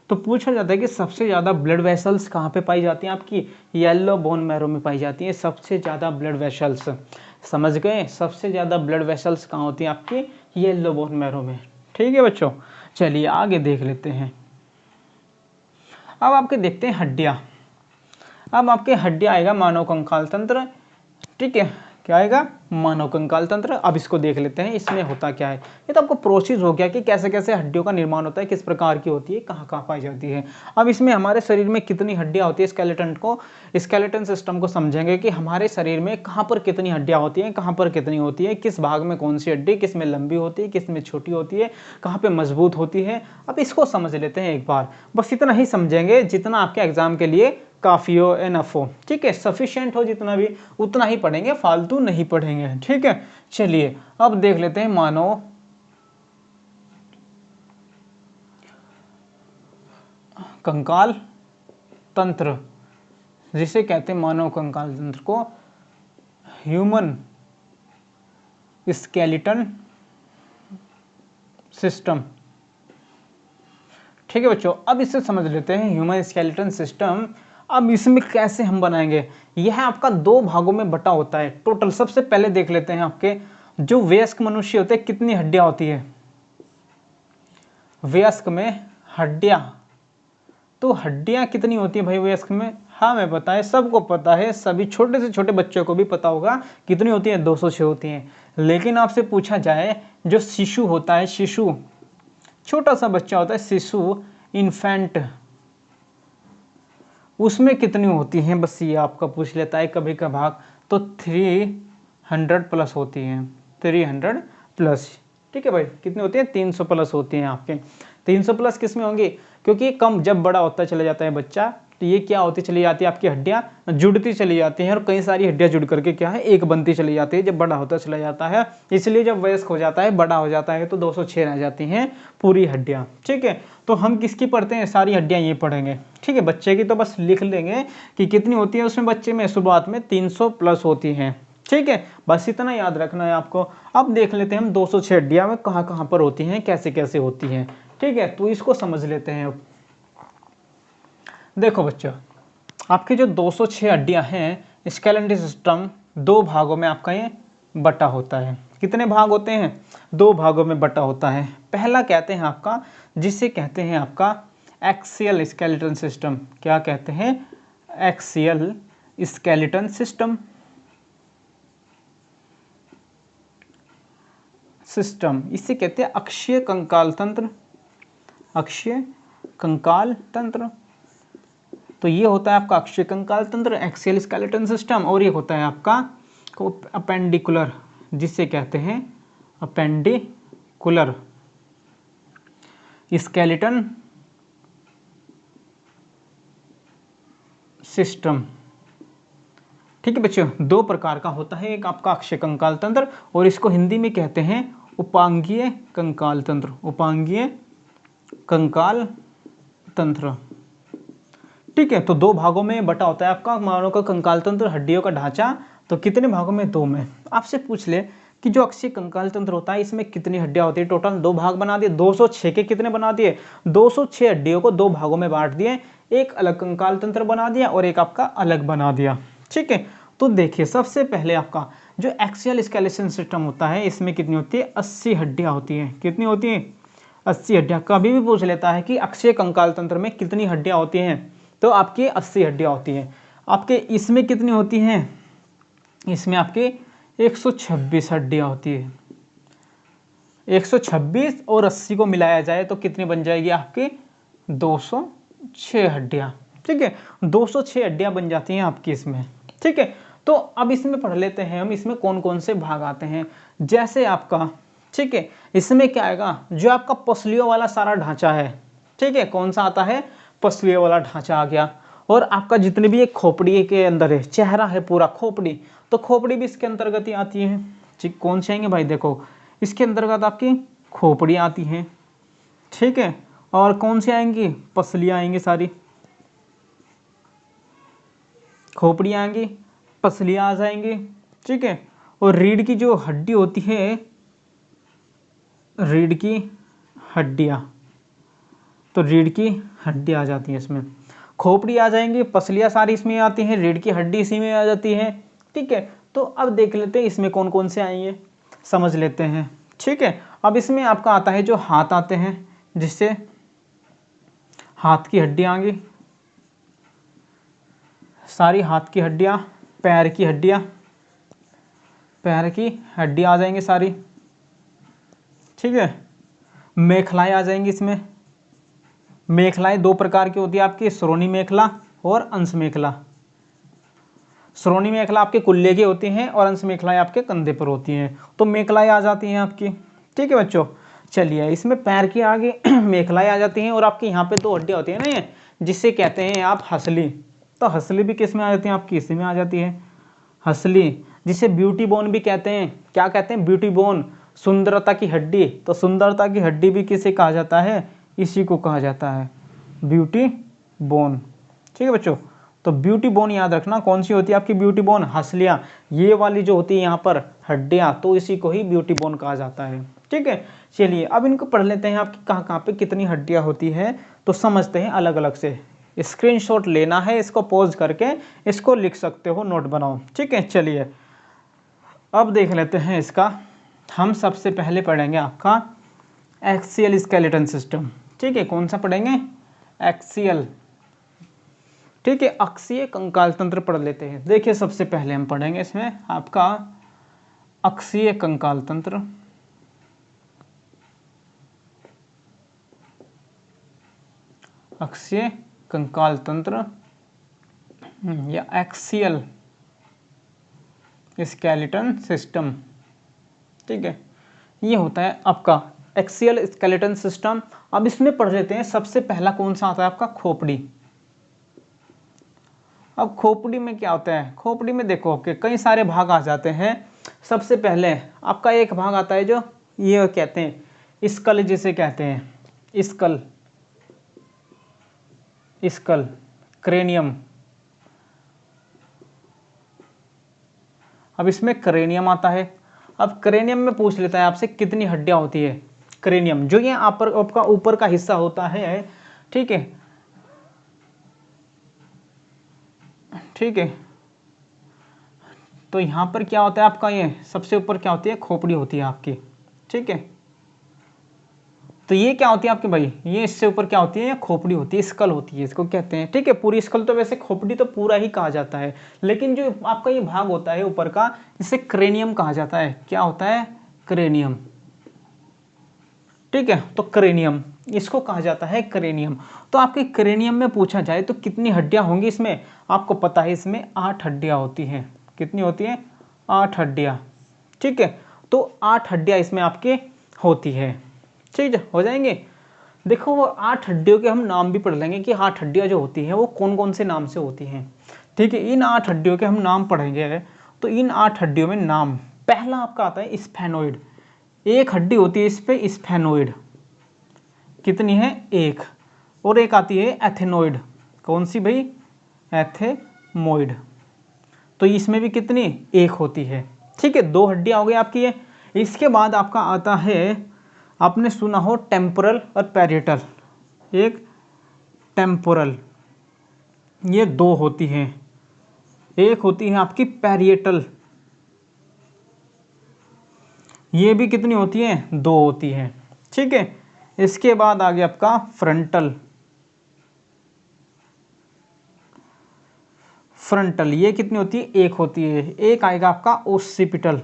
तो पूछा जाता है कि सबसे ज़्यादा ब्लड वेसल्स कहाँ पे पाई जाती हैं, आपकी येलो बोन मैरो में पाई जाती है सबसे ज़्यादा ब्लड वेसल्स। समझ गए, सबसे ज़्यादा ब्लड वेसल्स कहाँ होती हैं आपकी येलो बोन मैरो में। ठीक है बच्चों, चलिए आगे देख लेते हैं। अब आपके देखते हैं हड्डियाँ। अब आपके हड्डियाँ आएगा मानव कंकाल तंत्र। ठीक है, क्या आएगा, मानव कंकाल तंत्र। अब इसको देख लेते हैं इसमें होता क्या है। ये तो आपको प्रोसेस हो गया कि कैसे कैसे हड्डियों का निर्माण होता है, किस प्रकार की होती है, कहाँ कहाँ पाई जाती है। अब इसमें हमारे शरीर में कितनी हड्डियाँ होती है, स्केलेटन सिस्टम को समझेंगे कि हमारे शरीर में कहाँ पर कितनी हड्डियाँ होती हैं, कहाँ पर कितनी होती है, किस भाग में कौन सी हड्डी, किस में लंबी होती है, किस में छोटी होती है, कहाँ पर मजबूत होती है। अब इसको समझ लेते हैं एक बार, बस इतना ही समझेंगे जितना आपके एग्जाम के लिए काफ़ी हो, एनफ हो। ठीक है, सफिशिएंट हो, जितना भी उतना ही पढ़ेंगे, फालतू नहीं पढ़ेंगे। ठीक है, चलिए अब देख लेते हैं मानव कंकाल तंत्र, जिसे कहते हैं मानव कंकाल तंत्र को ह्यूमन स्केलेटन सिस्टम। ठीक है बच्चों, अब इसे समझ लेते हैं ह्यूमन स्केलेटन सिस्टम। अब इसमें कैसे हम बनाएंगे, यह आपका दो भागों में बटा होता है टोटल। सबसे पहले देख लेते हैं आपके जो वयस्क मनुष्य होते हैं कितनी हड्डियां होती है, वयस्क में हड्डियां, तो हड्डियां कितनी होती है भाई वयस्क में, हमें पता है, सबको पता है, सभी छोटे से छोटे बच्चों को भी पता होगा कितनी होती है, 206 होती हैं। लेकिन आपसे पूछा जाए जो शिशु होता है, शिशु छोटा सा बच्चा होता है, शिशु इन्फेंट, उसमें कितनी होती हैं, बस ये आपका पूछ लेता है कभी कभार। तो 300 प्लस होती हैं, 300 प्लस। ठीक है भाई, कितनी होती है, 300 प्लस होती हैं आपके। 300 प्लस किस में होंगी, क्योंकि कम जब बड़ा होता चला जाता है बच्चा तो ये क्या होती चली जाती है, आपकी हड्डियाँ जुड़ती चली जाती हैं और कई सारी हड्डियाँ जुड़ करके क्या है, एक बनती चली जाती है जब बड़ा होता चला जाता है। इसलिए जब वयस्क हो जाता है, बड़ा हो जाता है तो 206 रह जाती हैं पूरी हड्डियाँ। ठीक है, तो हम किसकी पढ़ते हैं, सारी हड्डियाँ ये पढ़ेंगे। ठीक है, बच्चे की तो बस लिख लेंगे कि कितनी होती है उसमें, बच्चे में शुरुआत में 300 प्लस होती हैं। ठीक है, बस इतना याद रखना है आपको। अब देख लेते हैं हम 206 हड्डियाँ में कहाँ कहाँ पर होती हैं, कैसे कैसे होती हैं। ठीक है, तो इसको समझ लेते हैं। अब देखो बच्चों, आपकी जो 206 हड्डियां हैं, स्केलेटन सिस्टम दो भागों में आपका ये बटा होता है। कितने भाग होते हैं, दो भागों में बटा होता है। पहला कहते हैं आपका, जिसे कहते हैं आपका एक्सियल स्केलेटन सिस्टम। क्या कहते हैं, एक्सियल स्केलेटन सिस्टम। इसे कहते हैं अक्षीय कंकाल तंत्र, अक्षीय कंकाल तंत्र। तो ये होता है आपका अक्षीय कंकाल तंत्र, एक्सियल स्केलेटन सिस्टम। और ये होता है आपका अपेंडिकुलर, जिसे कहते हैं अपेंडिकुलर स्केलेटन सिस्टम। ठीक है बच्चों, दो प्रकार का होता है, एक आपका अक्षीय कंकाल तंत्र और इसको हिंदी में कहते हैं उपांगीय कंकाल तंत्र, उपांगीय कंकाल तंत्र। ठीक है, तो दो भागों में बटा होता है आपका मानव का कंकाल तंत्र, हड्डियों का ढांचा। तो कितने भागों में, दो में। आपसे पूछ ले कि जो अक्षीय कंकाल तंत्र होता है इसमें कितनी हड्डियां होती है। टोटल 2 भाग बना दिए, 206 के कितने बना दिए, 206 हड्डियों को 2 भागों में बांट दिए, एक अलग कंकाल तंत्र बना दिया और एक आपका अलग बना दिया। ठीक है, तो देखिए सबसे पहले आपका जो एक्सियल स्केलेटन सिस्टम होता है इसमें कितनी होती है, 80 हड्डियां होती हैं। कितनी होती हैं, 80 हड्डियां। कभी भी पूछ लेता है कि अक्षीय कंकाल तंत्र में कितनी हड्डियां होती हैं, तो आपकी 80 हड्डियां होती हैं। आपके इसमें कितनी होती हैं, इसमें आपके 126 हड्डियां होती है। 126 और 80 को मिलाया जाए तो कितनी बन जाएगी आपकी, 206 हड्डियां। ठीक है, 206 हड्डियां बन जाती हैं आपकी इसमें। ठीक है, तो अब इसमें पढ़ लेते हैं हम इसमें कौन कौन से भाग आते हैं। जैसे आपका, ठीक है, इसमें क्या आएगा, जो आपका पसलियों वाला सारा ढांचा है। ठीक है, कौन सा आता है, पसलियों वाला ढांचा आ गया। और आपका जितने भी एक खोपड़ी के अंदर है, चेहरा है पूरा खोपड़ी, तो खोपड़ी भी इसके अंतर्गत ही आती है। ठीक, कौन से आएंगे भाई, देखो इसके अंतर्गत आपकी खोपड़ी आती है। ठीक है, और कौन सी आएंगी, पसलियां आएंगी सारी, खोपड़ी आएंगी, पसलियां आ जाएंगी। ठीक है, और रीढ़ की जो हड्डी होती है, रीढ़ की हड्डियां, तो रीढ़ की हड्डी आ जाती है इसमें, खोपड़ी आ जाएंगी, पसलियां सारी इसमें आती हैं, रीढ़ की हड्डी इसी में आ जाती है। ठीक है, तो अब देख लेते हैं इसमें कौन कौन से आएंगे, समझ लेते हैं। ठीक है, अब इसमें आपका आता है जो हाथ आते हैं, जिससे हाथ की हड्डियां आएंगी, सारी हाथ की हड्डियां, पैर की हड्डियां, पैर की हड्डियां आ जाएंगी सारी। ठीक है, मेखलाएं आ जाएंगी इसमें। मेखलाएं 2 प्रकार की होती है आपकी, श्रोणी मेखला और अंश मेखला। श्रोणी मेखला आपके कुल्ले की होती हैं और अंश मेखलाएं आपके कंधे पर होती हैं, तो मेखलाएं आ जाती हैं आपकी। ठीक है बच्चों, चलिए इसमें पैर के आगे मेखलाएं आ जाती हैं और आपकी यहाँ पे 2 हड्डियां होती है ना, ये जिससे कहते हैं आप हंसली। तो हंसली भी किस में आ जाती है आपकी, इसी में आ जाती है हंसली, जिसे ब्यूटी बोन भी कहते हैं। क्या कहते हैं, ब्यूटी बोन, सुंदरता की हड्डी। तो सुंदरता की हड्डी भी किसे कहा जाता है, इसी को कहा जाता है ब्यूटी बोन। ठीक है बच्चों, तो ब्यूटी बोन याद रखना, कौन सी होती है आपकी ब्यूटी बोन, हंसलियाँ, ये वाली जो होती है यहाँ पर हड्डियाँ, तो इसी को ही ब्यूटी बोन कहा जाता है। ठीक है, चलिए अब इनको पढ़ लेते हैं आपकी कहाँ कहाँ पे कितनी हड्डियाँ होती है, तो समझते हैं अलग अलग से। स्क्रीनशॉट लेना है, इसको पॉज करके इसको लिख सकते हो, नोट बनाओ। ठीक है, चलिए अब देख लेते हैं इसका। हम सबसे पहले पढ़ेंगे आपका एक्सियल स्केलेटन सिस्टम। ठीक है, कौन सा पढ़ेंगे, एक्सियल। ठीक है, अक्षीय कंकाल तंत्र पढ़ लेते हैं। देखिए सबसे पहले हम पढ़ेंगे इसमें आपका अक्षीय कंकाल तंत्र। अक्षीय कंकाल तंत्र या एक्सियल स्केलेटन सिस्टम। ठीक है, ये होता है आपका एक्सियल स्केलेटन सिस्टम। अब इसमें पढ़ लेते हैं सबसे पहला कौन सा आता है आपका, खोपड़ी। अब खोपड़ी में क्या होता है, खोपड़ी में देखो कि कई सारे भाग आ जाते हैं। सबसे पहले आपका एक भाग आता है जो ये कहते हैं स्कल, जिसे कहते हैं स्कल, स्कल, क्रेनियम। अब इसमें क्रेनियम आता है। अब क्रेनियम में पूछ लेता है आपसे कितनी हड्डियां होती है। क्रेनियम जो ये आपका ऊपर का हिस्सा होता है, ठीक है, ठीक है, तो यहाँ पर क्या होता है आपका, ये सबसे ऊपर क्या होती है, खोपड़ी होती है आपकी। ठीक है, तो ये क्या होती है आपकी भाई, ये इससे ऊपर क्या होती है, ये खोपड़ी होती है, स्कल होती है, इसको कहते हैं। ठीक है, पूरी स्कल तो वैसे खोपड़ी तो पूरा ही कहा जाता है, लेकिन जो आपका ये भाग होता है ऊपर का, इसे क्रेनियम कहा जाता है। क्या होता है, क्रेनियम। ठीक है, तो क्रेनियम इसको कहा जाता है, क्रेनियम। तो आपके क्रेनियम में पूछा जाए तो कितनी हड्डियां होंगी इसमें, आपको पता है इसमें 8 हड्डियां होती हैं। कितनी होती है, 8 हड्डियां। ठीक है, तो 8 हड्डियां इसमें आपके होती है। ठीक है, हो जाएंगे। देखो वो 8 हड्डियों के हम नाम भी पढ़ लेंगे कि 8 हड्डियां जो होती हैं वो कौन कौन से नाम से होती हैं। ठीक है, इन 8 हड्डियों के हम नाम पढ़ेंगे। तो इन 8 हड्डियों में नाम, पहला आपका आता है स्फेनोइड। एक हड्डी होती है इस पे स्फेनोइड, कितनी है, एक। और एक आती है एथेनोइड। कौन सी भाई, एथेमोइड। तो इसमें भी कितनी, एक होती है। ठीक है, 2 हड्डियां हो गई आपकी ये। इसके बाद आपका आता है, आपने सुना हो टेम्पोरल और पैरिएटल। एक टेम्पोरल, ये दो होती हैं, एक होती है आपकी पैरिएटल, ये भी कितनी होती है, दो होती है, ठीक है। इसके बाद आ गया आपका फ्रंटल, फ्रंटल ये कितनी होती है, एक होती है। एक आएगा आपका ओसिपिटल,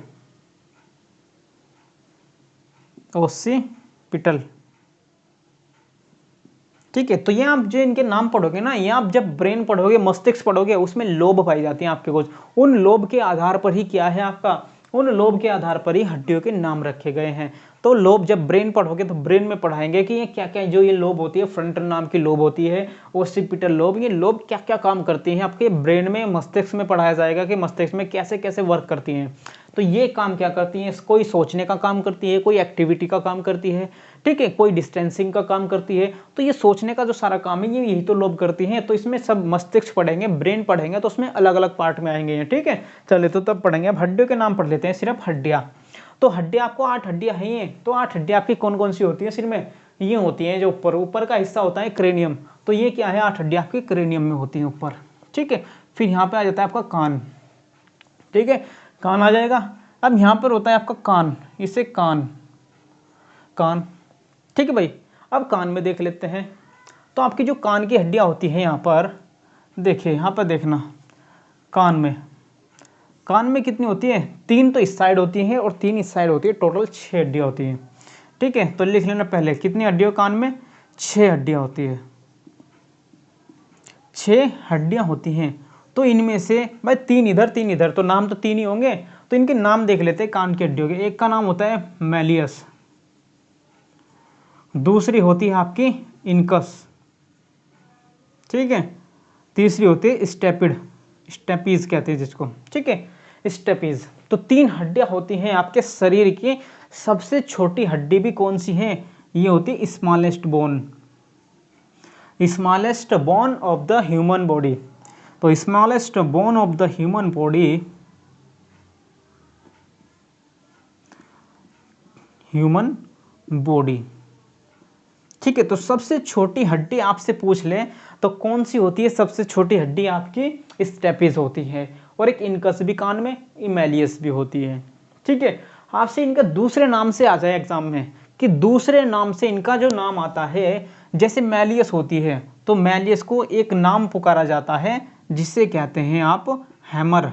ओसिपिटल, ठीक है। तो ये आप जो इनके नाम पढ़ोगे ना, ये आप जब ब्रेन पढ़ोगे, मस्तिष्क पढ़ोगे, उसमें लोब पाई जाती हैं आपके कुछ, उन लोब के आधार पर ही क्या है आपका, उन लोब के आधार पर ही हड्डियों के नाम रखे गए हैं। तो लोब जब ब्रेन पढ़ोगे तो ब्रेन में पढ़ाएंगे कि ये क्या क्या, जो ये लोब होती है, फ्रंटल नाम की लोब होती है, ओसिपिटल लोब, ये लोब क्या क्या काम करती हैं आपके ब्रेन में, मस्तिष्क में पढ़ाया जाएगा कि मस्तिष्क में कैसे कैसे वर्क करती हैं। तो ये काम क्या करती हैं, कोई सोचने का काम करती है, कोई एक्टिविटी का काम करती है, ठीक है, कोई डिस्टेंसिंग का काम करती है। तो ये सोचने का जो सारा काम है ये यही तो लोब करती हैं। तो इसमें सब मस्तिष्क पढ़ेंगे, ब्रेन पढ़ेंगे, तो उसमें अलग अलग पार्ट में आएंगे ये, ठीक है। चलिए तो तब पढ़ेंगे। अब हड्डियों के नाम पढ़ लेते हैं, सिर्फ हड्डियाँ। तो हड्डियाँ आपको 8 हड्डियाँ हैं ये। तो 8 हड्डियाँ आपकी कौन कौन सी होती है सिर में, ये होती हैं जो ऊपर ऊपर का हिस्सा होता है क्रेनियम। तो ये क्या है, 8 हड्डियाँ आपकी क्रेनियम में होती हैं ऊपर, ठीक है। फिर यहाँ पे आ जाता है आपका कान, ठीक है, कान आ जाएगा। अब यहाँ पर होता है आपका कान, इसे कान, कान, ठीक है भाई। अब कान में देख लेते हैं। तो आपकी जो कान की हड्डियाँ होती हैं यहाँ पर, देखिए यहाँ पर देखना, कान में कितनी होती है, 3 तो इस साइड होती हैं और 3 इस साइड होती है, टोटल 6 हड्डियाँ होती हैं, ठीक है। तो लिख लेना पहले, कितनी हड्डियाँ कान में, 6 हड्डियाँ होती है, 6 हड्डियाँ होती हैं। तो इनमें से भाई 3 इधर 3 इधर, तो नाम तो 3 ही होंगे। तो इनके नाम देख लेते हैं कान की हड्डियों के। एक का नाम होता है मैलियस, दूसरी होती है आपकी इनकस, ठीक है, तीसरी होती है स्टेपिड, स्टेपीज कहते हैं जिसको, ठीक है, स्टेपीज। तो 3 हड्डियां होती हैं आपके शरीर की। सबसे छोटी हड्डी भी कौन सी है, ये होती है smallest bone, smallest bone of the human body. तो smallest bone of the human body, human body, ठीक है। तो सबसे छोटी हड्डी आपसे पूछ ले तो कौन सी होती है, सबसे छोटी हड्डी आपकी स्टेपीज होती है। और एक इनकस भी कान में, इमेलियस भी होती है, ठीक है। आपसे इनका दूसरे नाम से आ जाए एग्जाम में, कि दूसरे नाम से इनका जो नाम आता है, जैसे मैलियस होती है तो मैलियस को एक नाम पुकारा जाता है जिसे कहते हैं आप हैमर।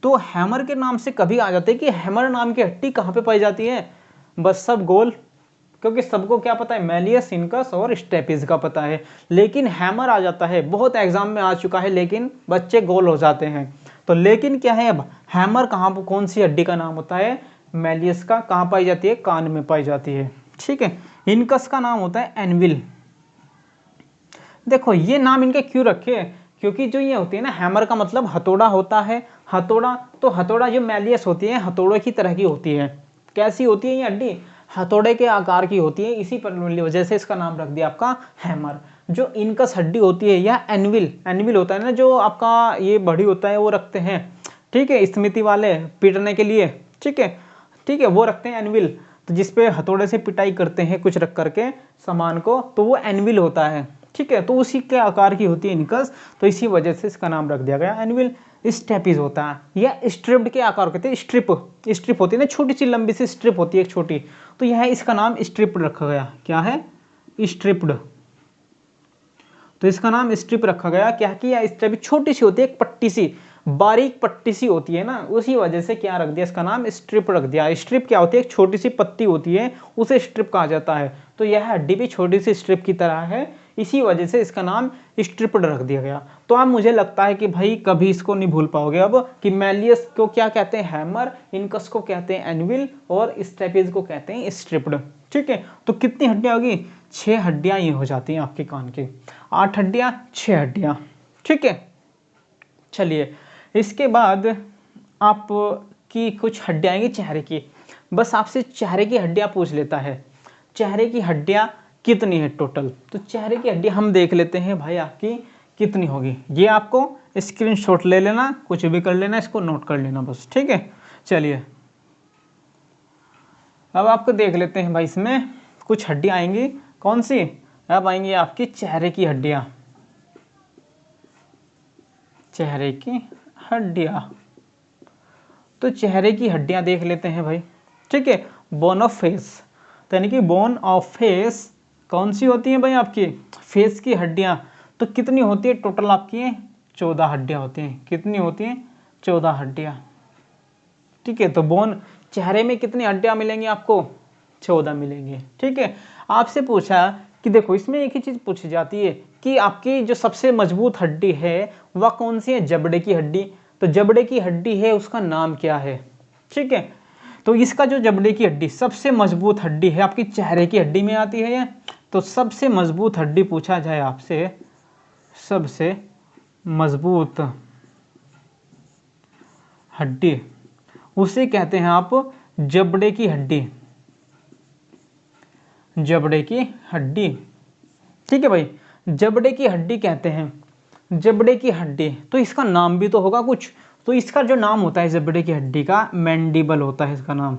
तो हैमर के नाम से कभी आ जाते हैं कि हैमर नाम की हड्डी कहाँ पे पाई जाती है, बस सब गोल, क्योंकि सबको क्या पता है, मैलियस, इनकस और स्टेपीज का पता है, लेकिन हैमर आ जाता है, बहुत एग्जाम में आ चुका है, लेकिन बच्चे गोल हो जाते हैं। तो लेकिन क्या है, अब हैमर कहाँ, कौन सी हड्डी का नाम होता है, मैलियस का कहाँ पाई जाती है, कान में पाई जाती है, ठीक है। इनकस का नाम होता है एनविल। देखो ये नाम इनके क्यों रखे, क्योंकि जो ये होती है ना, हैमर का मतलब हथौड़ा होता है, हथौड़ा, तो हथौड़ा जो मैलियस होती है हथौड़े की तरह की होती है। कैसी होती है ये हड्डी, हथौड़े के आकार की होती है, इसी पर वजह से इसका नाम रख दिया आपका हैमर। जो इनकस हड्डी होती है या एनविल, एनविल होता है ना जो आपका ये बड़ी होता है, वो रखते हैं, ठीक है, स्मृति वाले पीटने के लिए, ठीक है, ठीक है, वो रखते हैं एनविल। तो जिसपे हथौड़े से पिटाई करते हैं कुछ रख करके सामान को, तो वो एनविल होता है, ठीक है। तो उसी के आकार की होती है इनकस, तो इसी वजह से इसका नाम रख दिया गया एनविल। स्टेपीज होता है या स्ट्रिप्ड के आकार कहते हैं, स्ट्रिप, स्ट्रिप होती है ना, छोटी सी लंबी सी स्ट्रिप होती है एक छोटी, तो यह इसका नाम स्ट्रिप्ड रखा गया। क्या है, स्ट्रिप्ड। तो इसका नाम स्ट्रिप रखा गया, क्या किया, स्ट्रिप छोटी सी होती है, एक पट्टी सी, बारीक पट्टी सी होती है ना, उसी वजह से क्या रख दिया, इसका नाम स्ट्रिप रख दिया। स्ट्रिप क्या होती है, एक छोटी सी पत्ती होती है, उसे स्ट्रिप कहा जाता है। तो यह हड्डी भी छोटी सी स्ट्रिप की तरह है, इसी वजह से इसका नाम स्ट्रिप्ड रख दिया गया। तो अब मुझे लगता है कि भाई कभी इसको नहीं भूल पाओगे अब, कि मैलियस को क्या कहते हैं, हैमर, इनकस को कहते हैं एनविल, और स्टेपीज को कहते हैं स्ट्रिप्ड, ठीक है। तो कितनी हड्डियां होगी, 6 हड्डियां ये हो जाती हैं आपके कान की, 8 हड्डियां, 6 हड्डियां, ठीक है। चलिए इसके बाद आपकी कुछ हड्डियां आएंगी चेहरे की, बस आपसे चेहरे की हड्डियां पूछ लेता है, चेहरे की हड्डियां कितनी है टोटल। तो चेहरे की हड्डी हम देख लेते हैं भाई आपकी कितनी होगी, ये आपको स्क्रीनशॉट ले लेना, कुछ भी कर लेना, इसको नोट कर लेना बस, ठीक है। चलिए अब आपको देख लेते हैं भाई, इसमें कुछ हड्डियाँ आएंगी, कौन सी? अब आएंगी आपकी चेहरे की हड्डियाँ, चेहरे की हड्डियाँ। तो चेहरे की हड्डियाँ देख लेते हैं भाई, ठीक है। बोन ऑफ फेस, तो यानी कि बोन ऑफ फेस कौन सी होती है भाई? आपकी फेस की हड्डियाँ। तो कितनी होती है टोटल? आपकी 14 हड्डियाँ होती हैं। कितनी होती हैं? 14 हड्डियाँ, ठीक है। तो बोन, चेहरे में कितनी हड्डियाँ मिलेंगी आपको? 14 मिलेंगी, ठीक है। आपसे पूछा कि देखो, इसमें एक ही चीज़ पूछी जाती है कि आपकी जो सबसे मजबूत हड्डी है वह कौन सी है? जबड़े की हड्डी। तो जबड़े की हड्डी है, उसका नाम क्या है? ठीक है। तो इसका जो जबड़े की हड्डी सबसे मजबूत हड्डी है, आपकी चेहरे की हड्डी में आती है। तो सबसे मजबूत हड्डी पूछा जाए आपसे, सबसे मजबूत हड्डी, उसे कहते हैं आप जबड़े की हड्डी, जबड़े की हड्डी, ठीक है भाई। जबड़े की हड्डी कहते हैं, जबड़े की हड्डी। तो इसका नाम भी तो होगा कुछ। तो इसका जो नाम होता है जबड़े की हड्डी का, मैंडिबल होता है इसका नाम,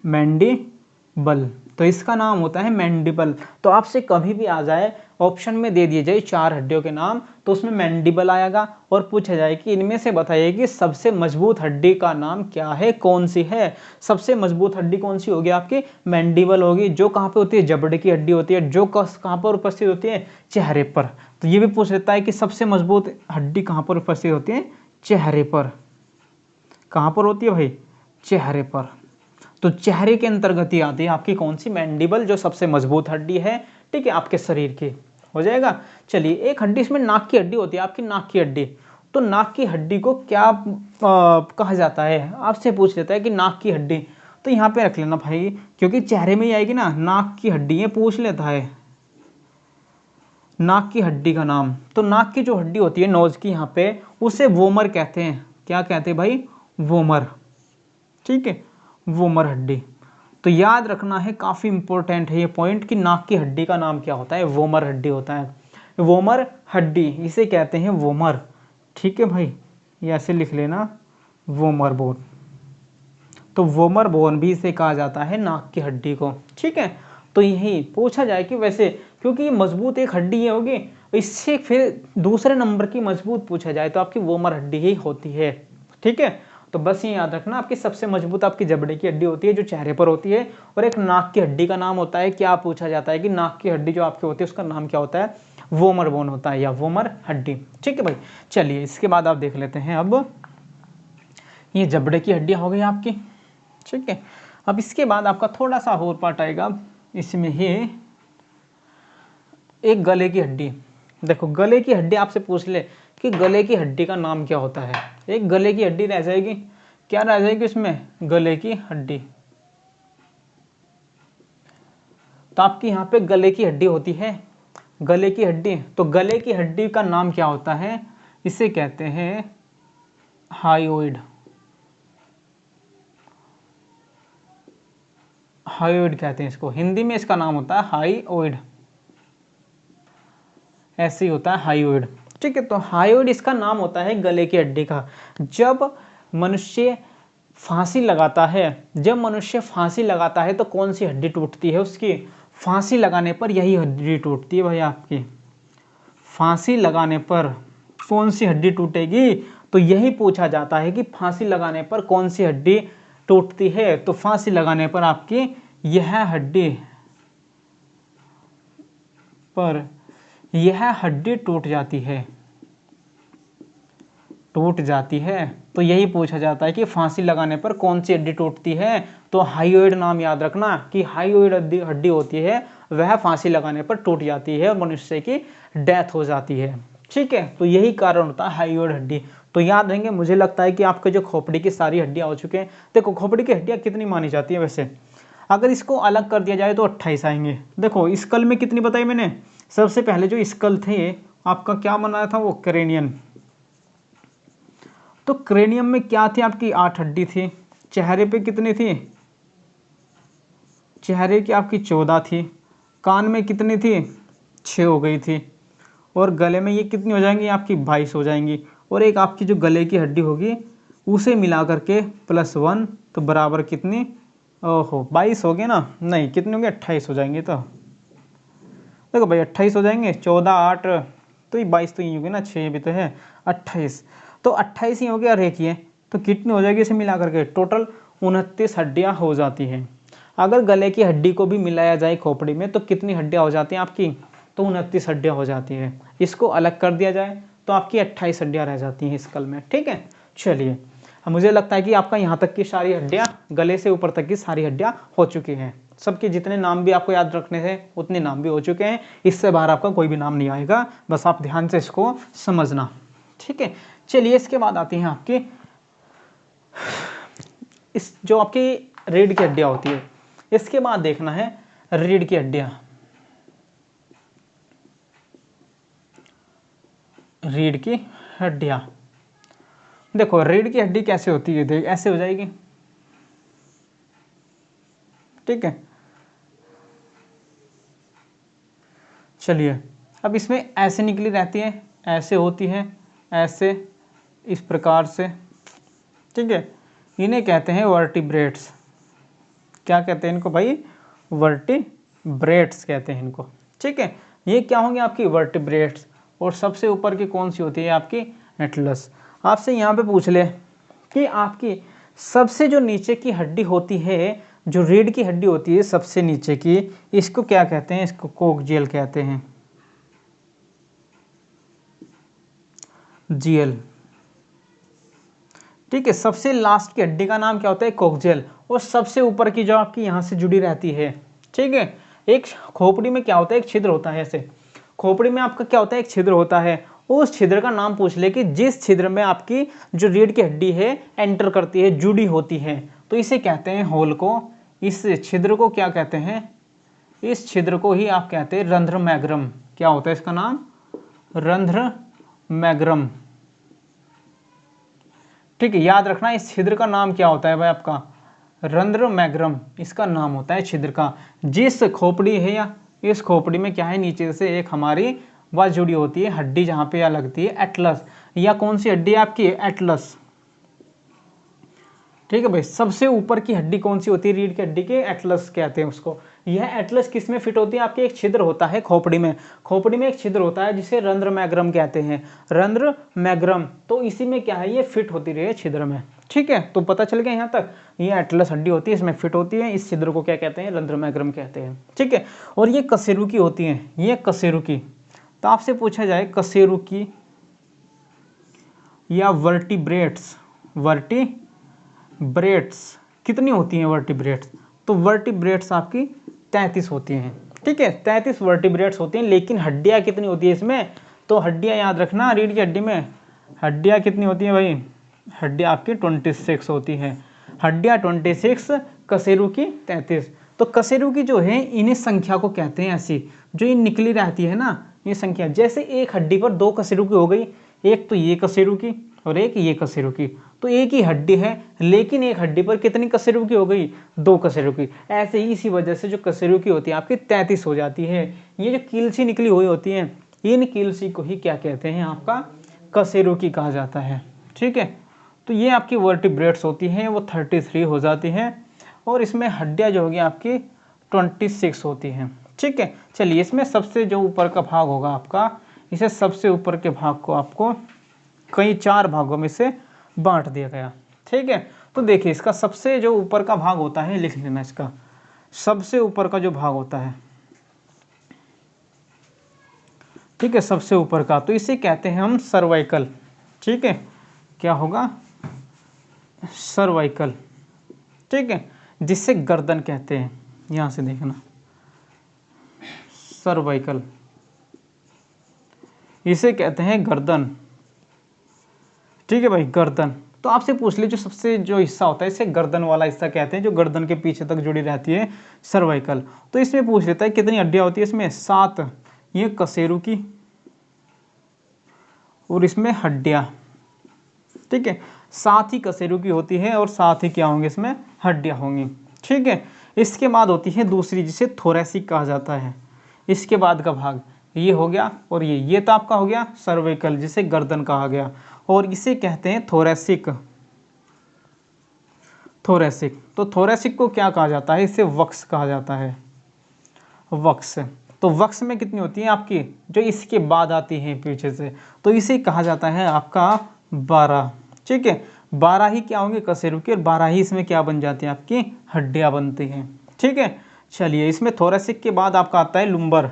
मैंडिबल। तो इसका नाम होता है मैंडिबल। तो आपसे कभी भी आ जाए, ऑप्शन में दे दिए जाए 4 हड्डियों के नाम, तो उसमें मैंडिबल आएगा और पूछा जाए कि इनमें से बताइए कि सबसे मजबूत हड्डी का नाम क्या है, कौन सी है? सबसे मजबूत हड्डी कौन सी होगी? आपकी मैंडिबल होगी, जो कहाँ पे होती है? जबड़े की हड्डी होती है, जो कहाँ पर उपस्थित होती है? चेहरे पर। तो ये भी पूछ लेता है कि सबसे मजबूत हड्डी कहाँ पर उपस्थित होती है? चेहरे पर। कहाँ पर होती है भाई? चेहरे पर। तो चेहरे के अंतर्गत ही आती है आपकी कौन सी? मैंडिबल, जो सबसे मजबूत हड्डी है, ठीक है, आपके शरीर की। हो जाएगा। चलिए, एक हड्डी इसमें नाक की हड्डी होती है, आपकी नाक की हड्डी। तो नाक की हड्डी को क्या कहा जाता है? आपसे पूछ लेता है कि नाक की हड्डी। तो यहाँ पे रख लेना भाई, क्योंकि चेहरे में ही आएगी ना, नाक की हड्डी, ये पूछ लेता है नाक की हड्डी का नाम। तो नाक की जो हड्डी होती है नोज की, यहाँ पे, उसे वोमर कहते हैं। क्या कहते हैं भाई? वोमर, ठीक है, वोमर हड्डी। तो याद रखना है, काफ़ी इंपॉर्टेंट है ये पॉइंट, कि नाक की हड्डी का नाम क्या होता है? वोमर हड्डी होता है। वोमर हड्डी, इसे कहते हैं वोमर, ठीक है भाई, ये ऐसे लिख लेना, वोमर बोन। तो वोमर बोन भी इसे कहा जाता है, नाक की हड्डी को, ठीक है। तो यही पूछा जाए कि वैसे, क्योंकि ये मजबूत एक हड्डी है होगी, इससे फिर दूसरे नंबर की मजबूत पूछा जाए तो आपकी वोमर हड्डी ही होती है, ठीक है। तो बस ये याद रखना, आपकी सबसे मजबूत आपकी जबड़े की हड्डी होती है, जो चेहरे पर होती है, और एक नाक की हड्डी का नाम होता है। क्या पूछा जाता है कि नाक की हड्डी जो आपकी होती है उसका नाम क्या होता है? वोमर बोन होता है, या वोमर हड्डी, ठीक है भाई। चलिए, इसके बाद आप देख लेते हैं, अब ये जबड़े की हड्डियाँ हो गई आपकी, ठीक है। अब इसके बाद आपका थोड़ा सा और पार्ट आएगा, इसमें ही एक गले की हड्डी। देखो, गले की हड्डी आपसे पूछ ले कि गले की हड्डी का नाम क्या होता है? एक गले की हड्डी रह जाएगी, क्या रह जाएगी इसमें? गले की हड्डी। तो आपकी यहाँ पे गले की हड्डी होती है, गले की हड्डी। तो गले की हड्डी का नाम क्या होता है? इसे कहते हैं हायोइड, हायोइड कहते हैं इसको, हिंदी में इसका नाम होता है हायोइड, ऐसे ही होता है हायोइड, ठीक है। तो हायोइड इसका नाम होता है गले की हड्डी का। जब मनुष्य फांसी लगाता है, जब मनुष्य फांसी लगाता है तो कौन सी हड्डी टूटती है उसकी? फांसी लगाने पर यही हड्डी टूटती है भाई आपकी। फांसी लगाने पर कौन सी हड्डी टूटेगी? तो यही पूछा जाता है कि फांसी लगाने पर कौन सी हड्डी टूटती है? तो फांसी लगाने पर आपकी यह हड्डी पर यह हड्डी टूट जाती है, टूट जाती है। तो यही पूछा जाता है कि फांसी लगाने पर कौन सी हड्डी टूटती है? तो हायोइड नाम याद रखना, कि हायोइड हड्डी होती है, वह फांसी लगाने पर टूट जाती है और मनुष्य की डेथ हो जाती है, ठीक है। तो यही कारण होता है हायोइड हड्डी। तो याद रहेंगे। मुझे लगता है कि आपके जो खोपड़ी की सारी हड्डियाँ हो चुके हैं। देखो, खोपड़ी की हड्डियाँ कितनी मानी जाती है वैसे? अगर इसको अलग कर दिया जाए तो 28 आएंगे। देखो, स्कल में कितनी बताई मैंने? सबसे पहले जो स्कल थे आपका, क्या बनाया था वो? क्रेनियन। तो क्रेनियम में क्या थी आपकी? 8 हड्डी थी। चेहरे पे कितनी थी? चेहरे की आपकी 14 थी। कान में कितनी थी? 6 हो गई थी। और गले में ये कितनी हो जाएंगी? आपकी 22 हो जाएंगी। और एक आपकी जो गले की हड्डी होगी उसे मिला करके +1, तो बराबर कितनी? ओहो 22 हो गए ना, नहीं कितने होंगे 28 हो जाएंगे। तो देखो भाई 28 हो जाएंगे, 14 8 तो ये 22 तो ये हो गए ना, 6 भी तो है 28, तो 28 ही हो गया। और एक ही है तो कितनी हो जाएगी इसे मिला करके, टोटल 29 हड्डियाँ हो जाती हैं। अगर गले की हड्डी को भी मिलाया जाए खोपड़ी में तो कितनी हड्डियाँ हो जाती हैं आपकी, तो 29 हड्डियाँ हो जाती हैं। इसको अलग कर दिया जाए तो आपकी 28 हड्डियाँ रह जाती हैं स्कल में। ठीक है, चलिए मुझे लगता है कि आपका यहाँ तक की सारी हड्डियाँ, गले से ऊपर तक की सारी हड्डियाँ हो चुकी हैं। सबके जितने नाम भी आपको याद रखने थे उतने नाम भी हो चुके हैं। इससे बाहर आपका कोई भी नाम नहीं आएगा, बस आप ध्यान से इसको समझना। ठीक है, चलिए इसके बाद आती हैं आपकी इस जो आपकी रीढ़ की हड्डियाँ होती है। इसके बाद देखना है रीढ़ की हड्डियाँ। रीढ़ की हड्डियाँ देखो, रीढ़ की हड्डी कैसे होती है, देख ऐसे हो जाएगी। ठीक है, चलिए अब इसमें ऐसे निकली रहती है, ऐसे होती है, ऐसे इस प्रकार से। ठीक है, इन्हें कहते हैं वर्टिब्रेट्स। क्या कहते हैं इनको भाई, वर्टिब्रेट्स कहते हैं इनको। ठीक है, ये क्या होंगे आपकी वर्टिब्रेट्स। और सबसे ऊपर की कौन सी होती है आपकी, एटलस। आपसे यहाँ पे पूछ ले कि आपकी सबसे जो नीचे की हड्डी होती है, जो रीढ़ की हड्डी होती है सबसे नीचे की, इसको क्या कहते हैं, इसको कोक्जियल कहते हैं, जियल। ठीक है, सबसे लास्ट की हड्डी का नाम क्या होता है, कोक्जियल। और सबसे ऊपर की जो आपकी यहाँ से जुड़ी रहती है। ठीक है, एक खोपड़ी में क्या होता है, एक छिद्र होता है। ऐसे खोपड़ी में आपका क्या होता है, एक छिद्र होता है। उस छिद्र का नाम पूछ ले कि जिस छिद्र में आपकी जो रीढ़ की हड्डी है एंटर करती है, जुड़ी होती है, तो इसे कहते हैं होल को। इस छिद्र को क्या कहते हैं, इस छिद्र को ही आप कहते हैं रंध्र मैग्रम। क्या होता है इसका नाम, रंध्र मैग्रम। ठीक है, याद रखना इस छिद्र का नाम क्या होता है भाई, आपका रंध्र मैग्रम इसका नाम होता है छिद्र का। जिस खोपड़ी है या इस खोपड़ी में क्या है, नीचे से एक हमारी वह जुड़ी होती है हड्डी, जहाँ पे यह लगती है एटलस। या कौन सी हड्डी है आपकी, एटलस। ठीक है भाई, सबसे ऊपर की हड्डी कौन सी होती है रीढ़ की हड्डी के, एटलस कहते हैं उसको। यह एटलस किस में फिट होती है आपके, एक छिद्र होता है खोपड़ी में। खोपड़ी में एक छिद्र होता है जिसे रंध्र मैग्रम कहते हैं, रंध्र मैग्रम। तो इसी में क्या है, ये फिट होती रही है छिद्र में। ठीक है, तो पता चल गया यहाँ तक, ये एटलस हड्डी होती है, इसमें फिट होती है, इस छिद्र को क्या कहते हैं, रंध्र मैग्रम कहते हैं। ठीक है, और ये कशेरुकी होती है, ये कशेरुकी। तो आपसे पूछा जाए कशेरुकी या वर्टिब्रेट्स, वर्टिब्रेट्स कितनी होती हैं वर्टिब्रेट्स, तो वर्टिब्रेट्स आपकी 33 होती हैं। ठीक है, 33 वर्टिब्रेट्स होती हैं। लेकिन हड्डियाँ कितनी होती है इसमें, तो हड्डियाँ याद रखना, रीढ़ की हड्डी में हड्डियाँ कितनी होती हैं भाई, हड्डियाँ आपकी 26 होती हैं। हड्डियाँ 26, कशेरुकी 33। तो कशेरुकी जो है, इन्हें संख्या को कहते हैं ऐसी, जो ये निकली रहती है ना, ये संख्या। जैसे एक हड्डी पर 2 कशेरुकी हो गई, एक तो ये कशेरुकी और एक ये कशेरुकी, तो एक ही हड्डी है लेकिन एक हड्डी पर कितनी कशेरुकी हो गई, 2 कशेरुकी। ऐसे ही इसी वजह से जो कशेरुकी होती है आपकी 33 हो जाती है। ये जो कीलसी निकली हुई होती है, इन कीलसी को ही क्या कहते हैं, आपका कशेरुकी कहा जाता है। ठीक है, तो ये आपकी वर्टिब्रेट्स होती हैं, वो 33 हो जाती हैं। और इसमें हड्डियाँ जो होगी आपकी 26 होती हैं। ठीक है, चलिए इसमें सबसे जो ऊपर का भाग होगा आपका, इसे सबसे ऊपर के भाग को आपको कई 4 भागों में से बांट दिया गया। ठीक है, तो देखिए इसका सबसे जो ऊपर का भाग होता है, लिख लेना इसका सबसे ऊपर का जो भाग होता है। ठीक है, सबसे ऊपर का, तो इसे कहते हैं हम सर्वाइकल। ठीक है, क्या होगा, सर्वाइकल। ठीक है, जिसे गर्दन कहते हैं, यहां से देखना सर्वाइकल, इसे कहते हैं गर्दन। ठीक है भाई, गर्दन। तो आपसे पूछ लीजिए सबसे जो हिस्सा होता है इसे गर्दन वाला हिस्सा कहते हैं, जो गर्दन के पीछे तक जुड़ी रहती है, सर्वाइकल। तो इसमें पूछ लेता है कितनी हड्डियां होती है इसमें, 7। ये कशेरुकी और इसमें हड्डियां। ठीक है, 7 ही कशेरुकी होती है और 7 ही क्या होंगे, इसमें हड्डियां होंगी। ठीक है, इसके बाद होती है दूसरी, जिसे थोरैसिक कहा जाता है। इसके बाद का भाग ये हो गया, और ये तो आपका हो गया सर्वाइकल, जिसे गर्दन कहा गया, और इसे कहते हैं थोरैसिक। थोरेसिक। तो थोरेसिक को क्या कहा जाता है? इसे वक्स कहा जाता है, वक्स। तो वक्स में कितनी होती है आपकी, जो इसके बाद आती है पीछे से, तो इसे कहा जाता है आपका 12। ठीक है, 12 ही क्या होंगे? कशेरुकी, और 12 ही इसमें क्या बन जाती हैं? आपकी हड्डियां बनती हैं। ठीक है, चलिए इसमें थोरेसिक के बाद आपका आता है लुम्बर।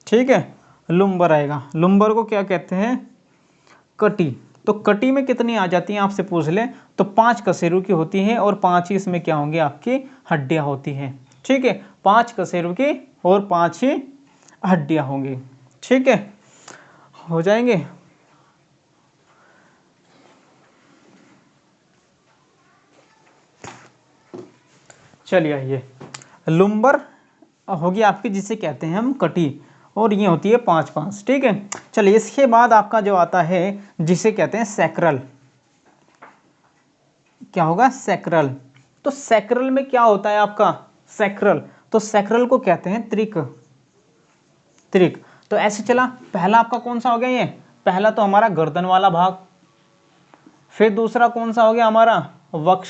ठीक है, लुम्बर आएगा। लुम्बर को क्या कहते हैं? कटी। तो कटी में कितनी आ जाती हैं आपसे पूछ ले तो 5 कशेरुकी होती हैं और 5 ही इसमें क्या होंगे? आपकी हड्डियां होती हैं। ठीक है, 5 कशेरुकी और 5 ही हड्डियां होंगी। ठीक है, हो जाएंगे। चलिए आइए, लुम्बर होगी आपकी जिसे कहते हैं हम कटी, और ये होती है 5-5। ठीक है, चलिए इसके बाद आपका जो आता है जिसे कहते हैं सैक्रल। क्या होगा? सैक्रल। तो सैक्रल में क्या होता है आपका? सैक्रल। तो सैक्रल को कहते हैं त्रिक। त्रिक। तो ऐसे चला, पहला आपका कौन सा हो गया? ये पहला तो हमारा गर्दन वाला भाग, फिर दूसरा कौन सा हो गया हमारा? वक्ष,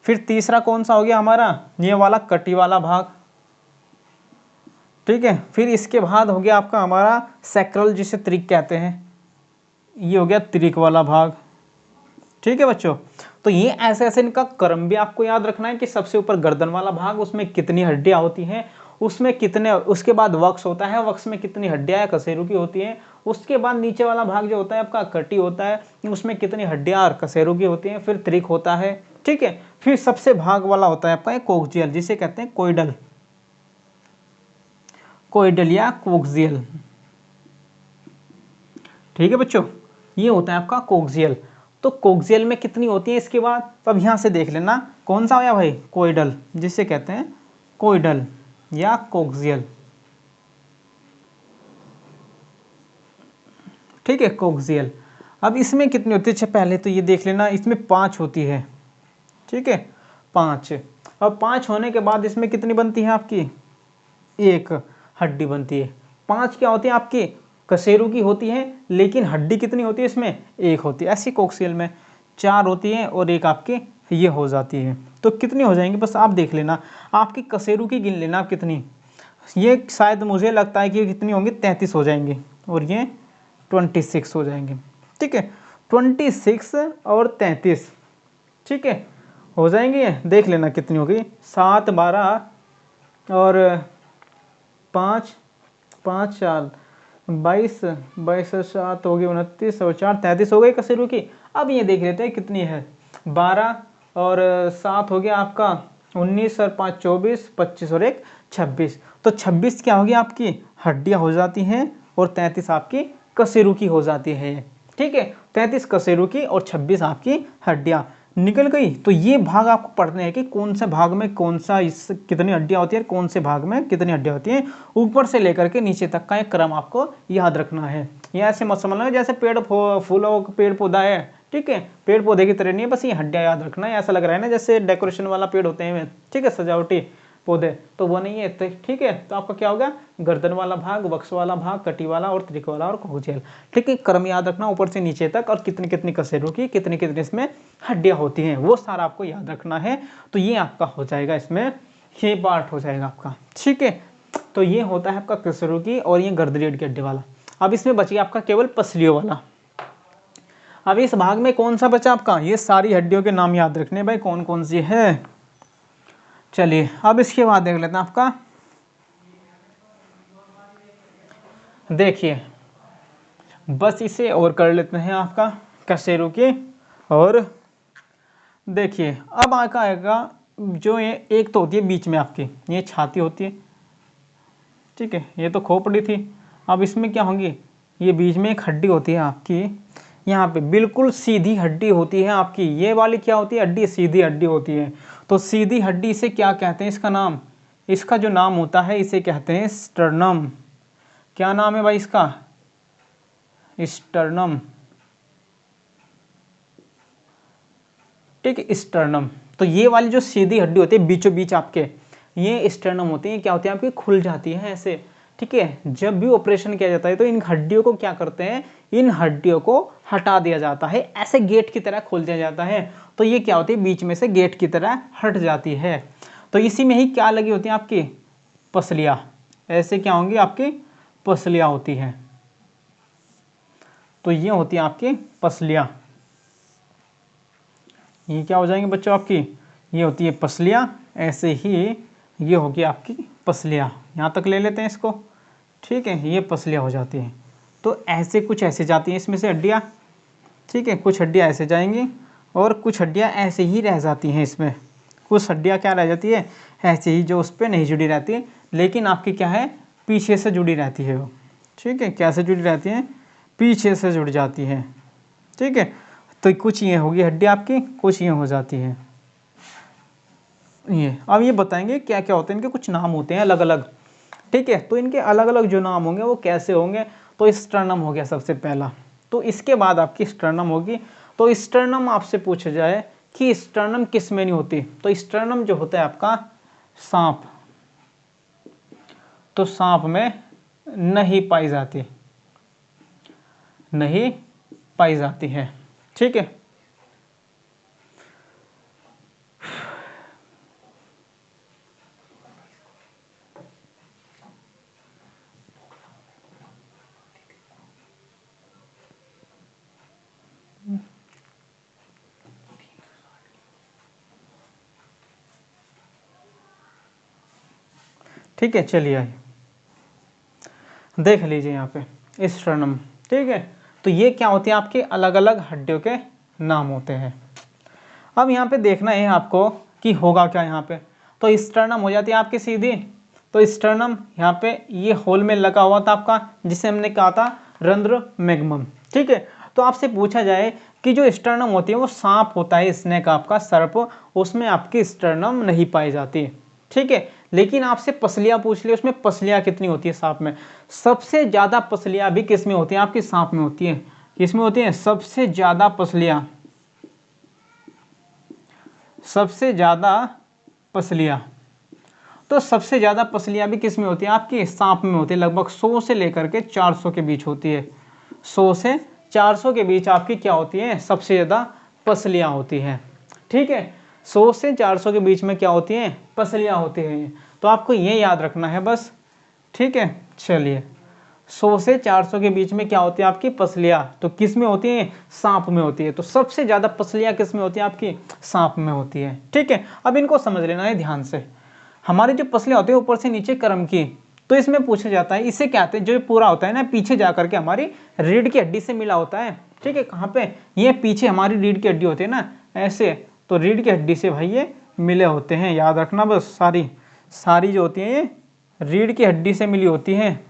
फिर तीसरा कौन सा हो गया हमारा? ये वाला कटी वाला भाग। ठीक है, फिर इसके बाद हो गया आपका हमारा सैक्रल जिसे त्रिक कहते हैं, ये हो गया त्रिक वाला भाग। ठीक है बच्चों, तो ये ऐसे ऐसे इनका क्रम भी आपको याद रखना है कि सबसे ऊपर गर्दन वाला भाग, उसमें कितनी हड्डियां होती हैं, उसमें कितने, उसके बाद वक्ष होता है, वक्ष में कितनी हड्डियां कशेरुकी होती हैं, उसके बाद नीचे वाला भाग जो होता है आपका कटी होता है, उसमें कितनी हड्डियां और कशेरुकी होती हैं, फिर त्रिक होता है। ठीक है, फिर सबसे भाग वाला होता है आपका कोक्सियल जिसे कहते हैं कोइडल। कोइडल या कोक्सियल। ठीक है बच्चों, ये होता है आपका कोक्सियल। तो कोक्सियल में कितनी होती है इसके बाद? तो अब यहां से देख लेना कौन सा होया भाई? कोइडल जिसे कहते हैं कोइडल या कोक्सियल। ठीक है, कोक्सियल। अब इसमें कितनी होती है? अच्छा पहले तो ये देख लेना, इसमें 5 होती है। ठीक है, 5। अब 5 होने के बाद इसमें कितनी बनती है आपकी? 1 हड्डी बनती है। 5 क्या होती है आपकी? कशेरुकी होती है, लेकिन हड्डी कितनी होती है इसमें? 1 होती है। ऐसी कोक्सियल में 4 होती है और 1 आपकी ये हो जाती है। तो कितनी हो जाएंगी बस आप देख लेना, आपकी कशेरुकी गिन लेना आप कितनी। ये शायद मुझे लगता है कि कितनी होंगी? 33 हो जाएंगी, और ये 26 हो जाएंगे। ठीक है, 26 और 33। ठीक है, हो जाएंगे। देख लेना कितनी होगी, 7, 12 और 5, 5, 4, 22, 22 और 7 हो गई 29 और 4 33 हो गई कशेरुकी। अब ये देख लेते हैं कितनी है। 12 और 7 हो गया आपका 19 और 5 24, 25 और 1 26। तो 26 क्या होगी? आपकी हड्डियां हो जाती हैं, और 33 आपकी कशेरुकी हो जाती है। ठीक है, 33 कशेरुकी और 26 आपकी हड्डियां निकल गई। तो ये भाग आपको पढ़ने हैं कि कौन से भाग में कौन सा कितनी हड्डियां होती है, कौन से भाग में कितनी हड्डियां होती हैं, ऊपर से लेकर के नीचे तक का एक क्रम आपको याद रखना है। ये ऐसे मत समझना जैसे पेड़ फूलों पेड़ पौधा है। ठीक है, पेड़ पौधे की तरह नहीं है, बस ये हड्डियां याद रखना है। ऐसा लग रहा है ना जैसे डेकोरेशन वाला पेड़ होते हैं, ठीक है, सजावटी पौधे, तो वो नहीं है। ठीक है, तो आपका क्या होगा? गर्दन वाला भाग, वक्ष वाला भाग, कटी वाला और त्रिक वाला और कोक्सियल। ठीक है, क्रम याद रखना ऊपर से नीचे तक, और कितनी कितनी कशेरुकी, कितनी कितनी इसमें हड्डियां होती हैं, वो सारा आपको याद रखना है। तो ये आपका हो जाएगा, इसमें ये पार्ट हो जाएगा आपका। ठीक है, तो ये होता है आपका कशेरुकी और ये गर्दन की हड्डी वाला। अब इसमें बच गया आपका केवल पसलियों वाला। अब इस भाग में कौन सा बचा आपका? ये सारी हड्डियों के नाम याद रखने भाई, कौन कौन सी है। चलिए अब इसके बाद देख लेते हैं आपका, देखिए बस इसे और कर लेते हैं आपका कशेरुकी। और देखिए अब आएगा जो ये एक तो होती है बीच में आपकी, ये छाती होती है। ठीक है, ये तो खोपड़ी थी। अब इसमें क्या होंगी? ये बीच में एक हड्डी होती है आपकी, यहाँ पे बिल्कुल सीधी हड्डी होती है आपकी। ये वाली क्या होती है? हड्डी सीधी हड्डी होती है। तो सीधी हड्डी इसे क्या कहते हैं? इसका नाम, इसका जो नाम होता है इसे कहते हैं स्टर्नम। क्या नाम है भाई इसका? स्टर्नम। ठीक है, स्टर्नम। तो ये वाली जो सीधी हड्डी होती है बीचों बीच आपके, ये स्टर्नम होती है। क्या होती है आपकी? खुल जाती है ऐसे, ठीक है, जब भी ऑपरेशन किया जाता है तो इन हड्डियों को क्या करते हैं, इन हड्डियों को हटा दिया जाता है, ऐसे गेट की तरह खोल दिया जाता है। तो ये क्या होती है, बीच में से गेट की तरह हट जाती है। तो इसी में ही क्या लगी होती है आपकी पसलियाँ, ऐसे क्या होंगी आपकी पसलियाँ होती हैं। तो ये होती है आपकी पसलियाँ, ये क्या हो जाएंगे बच्चों आपकी, ये होती है पसलियाँ। ऐसे ही ये होगी आपकी पसलियाँ, यहाँ तक ले लेते हैं इसको, ठीक है, ये पसलियाँ हो जाती हैं। तो ऐसे कुछ ऐसे जाती हैं इसमें से हड्डियाँ, ठीक है, कुछ हड्डियाँ ऐसे जाएंगी और कुछ हड्डियाँ ऐसे ही रह जाती हैं। इसमें कुछ हड्डियाँ क्या रह जाती है, ऐसे ही, जो उस पर नहीं जुड़ी रहती, लेकिन आपकी क्या है, पीछे से जुड़ी रहती है वो, ठीक है, कैसे जुड़ी रहती हैं, पीछे से जुड़ जाती है, ठीक है। तो कुछ ये होगी हड्डी आपकी, कुछ ये हो जाती है ये। अब ये बताएंगे क्या क्या होते हैं, इनके कुछ नाम होते हैं अलग अलग, ठीक है। तो इनके अलग अलग जो नाम होंगे वो कैसे होंगे, तो स्टर्नम हो गया सबसे पहला। तो इसके बाद आपकी स्टर्नम होगी। तो स्टर्नम आपसे पूछा जाए कि स्टर्नम किस में नहीं होती, तो स्टर्नम जो होता है आपका सांप, तो सांप में नहीं पाई जाती, नहीं पाई जाती है, ठीक है। ठीक है, चलिए आइए देख लीजिए यहाँ पे स्टर्नम, ठीक है। तो ये क्या होती है, आपके अलग अलग हड्डियों के नाम होते हैं। अब यहाँ पे देखना है आपको कि होगा क्या यहाँ पे। तो स्टर्नम हो जाती है आपकी सीधी। तो स्टर्नम यहाँ पे ये होल में लगा हुआ था आपका, जिसे हमने कहा था रंध्र मैग्मम, ठीक है। तो आपसे पूछा जाए कि जो स्टर्नम होती है वो सांप होता है, स्नेक आपका सर्प, उसमें आपकी स्टर्नम नहीं पाई जाती, ठीक है। लेकिन आपसे पसलियाँ पूछ ली, उसमें पसलियाँ कितनी होती है सांप में, सबसे ज़्यादा पसलियाँ भी किस में होती हैं, आपकी सांप में होती है। किस में होती है सबसे ज़्यादा पसलियाँ, सबसे ज़्यादा पसलियाँ। तो सबसे ज़्यादा पसलियाँ भी किस में होती है, आपकी सांप में होती है। लगभग 100 से लेकर के 400 के बीच होती है, 100 से 400 के बीच आपकी क्या होती है, सबसे ज़्यादा पसलियाँ होती हैं, ठीक है। 100 से 400 के बीच में क्या होती हैं, पसलियाँ होती हैं। तो आपको ये याद रखना है बस, ठीक है। चलिए 100 से 400 के बीच में क्या होती है आपकी पसलियाँ, तो किस में होती है, सांप में होती है। तो सबसे ज़्यादा पसलियाँ किस में होती है, आपकी सांप में होती है, ठीक है। अब इनको समझ लेना है ध्यान से। हमारी जो पसलियाँ होती है ऊपर से नीचे क्रम की, तो इसमें पूछा जाता है, इसे कहते हैं जो पूरा होता है ना, पीछे जा करके हमारी रीढ़ की हड्डी से मिला होता है, ठीक है। कहाँ पे, ये पीछे हमारी रीढ़ की हड्डी होती है ना, ऐसे, तो रीढ़ की हड्डी से भाई ये मिले होते हैं, याद रखना बस। सारी सारी जो होती है ये रीढ़ की हड्डी से मिली होती हैं,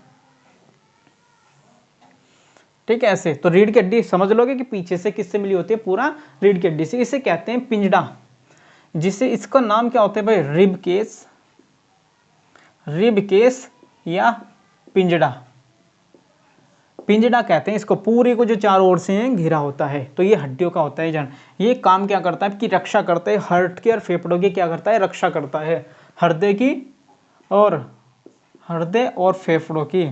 ठीक है। ऐसे तो रीढ़ की हड्डी समझ लोगे कि पीछे से किससे मिली होती है, पूरा रीढ़ की हड्डी से। इसे कहते हैं पिंजड़ा, जिसे इसका नाम क्या होता है भाई, रिब केस, रिब केस या पिंजड़ा, पिंजड़ा कहते हैं इसको। पूरे को जो चारों ओर से घिरा होता है, तो ये हड्डियों का होता है जान। ये काम क्या करता है कि रक्षा करता है, हार्ट की और फेफड़ों की क्या करता है, रक्षा करता है, हृदय की और हृदय और फेफड़ों की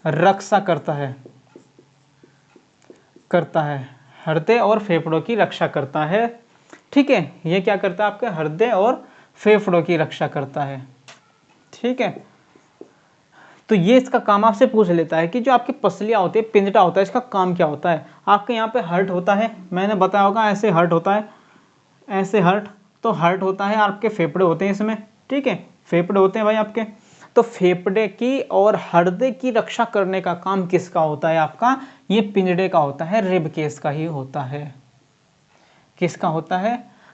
रक्षा करता है, करता है, हृदय और फेफड़ों की रक्षा करता है, ठीक है। ये क्या करता है, आपके हृदय और फेफड़ों की रक्षा करता है, ठीक है। तो ये इसका काम आपसे पूछ लेता है कि जो आपकी पसलियाँ होती है, पिंजड़ा होता है, इसका काम क्या होता है। आपके यहाँ पे हार्ट होता है, मैंने बताया होगा, ऐसे हार्ट होता है, ऐसे हार्ट, तो हार्ट होता है, आपके फेफड़े होते हैं इसमें, ठीक है, फेफड़े होते हैं भाई आपके। तो फेफड़े की और हृदय की रक्षा करने का काम किसका होता है, आपका ये पिंजड़े का होता है, रिब केस का ही होता है। किसका होता है,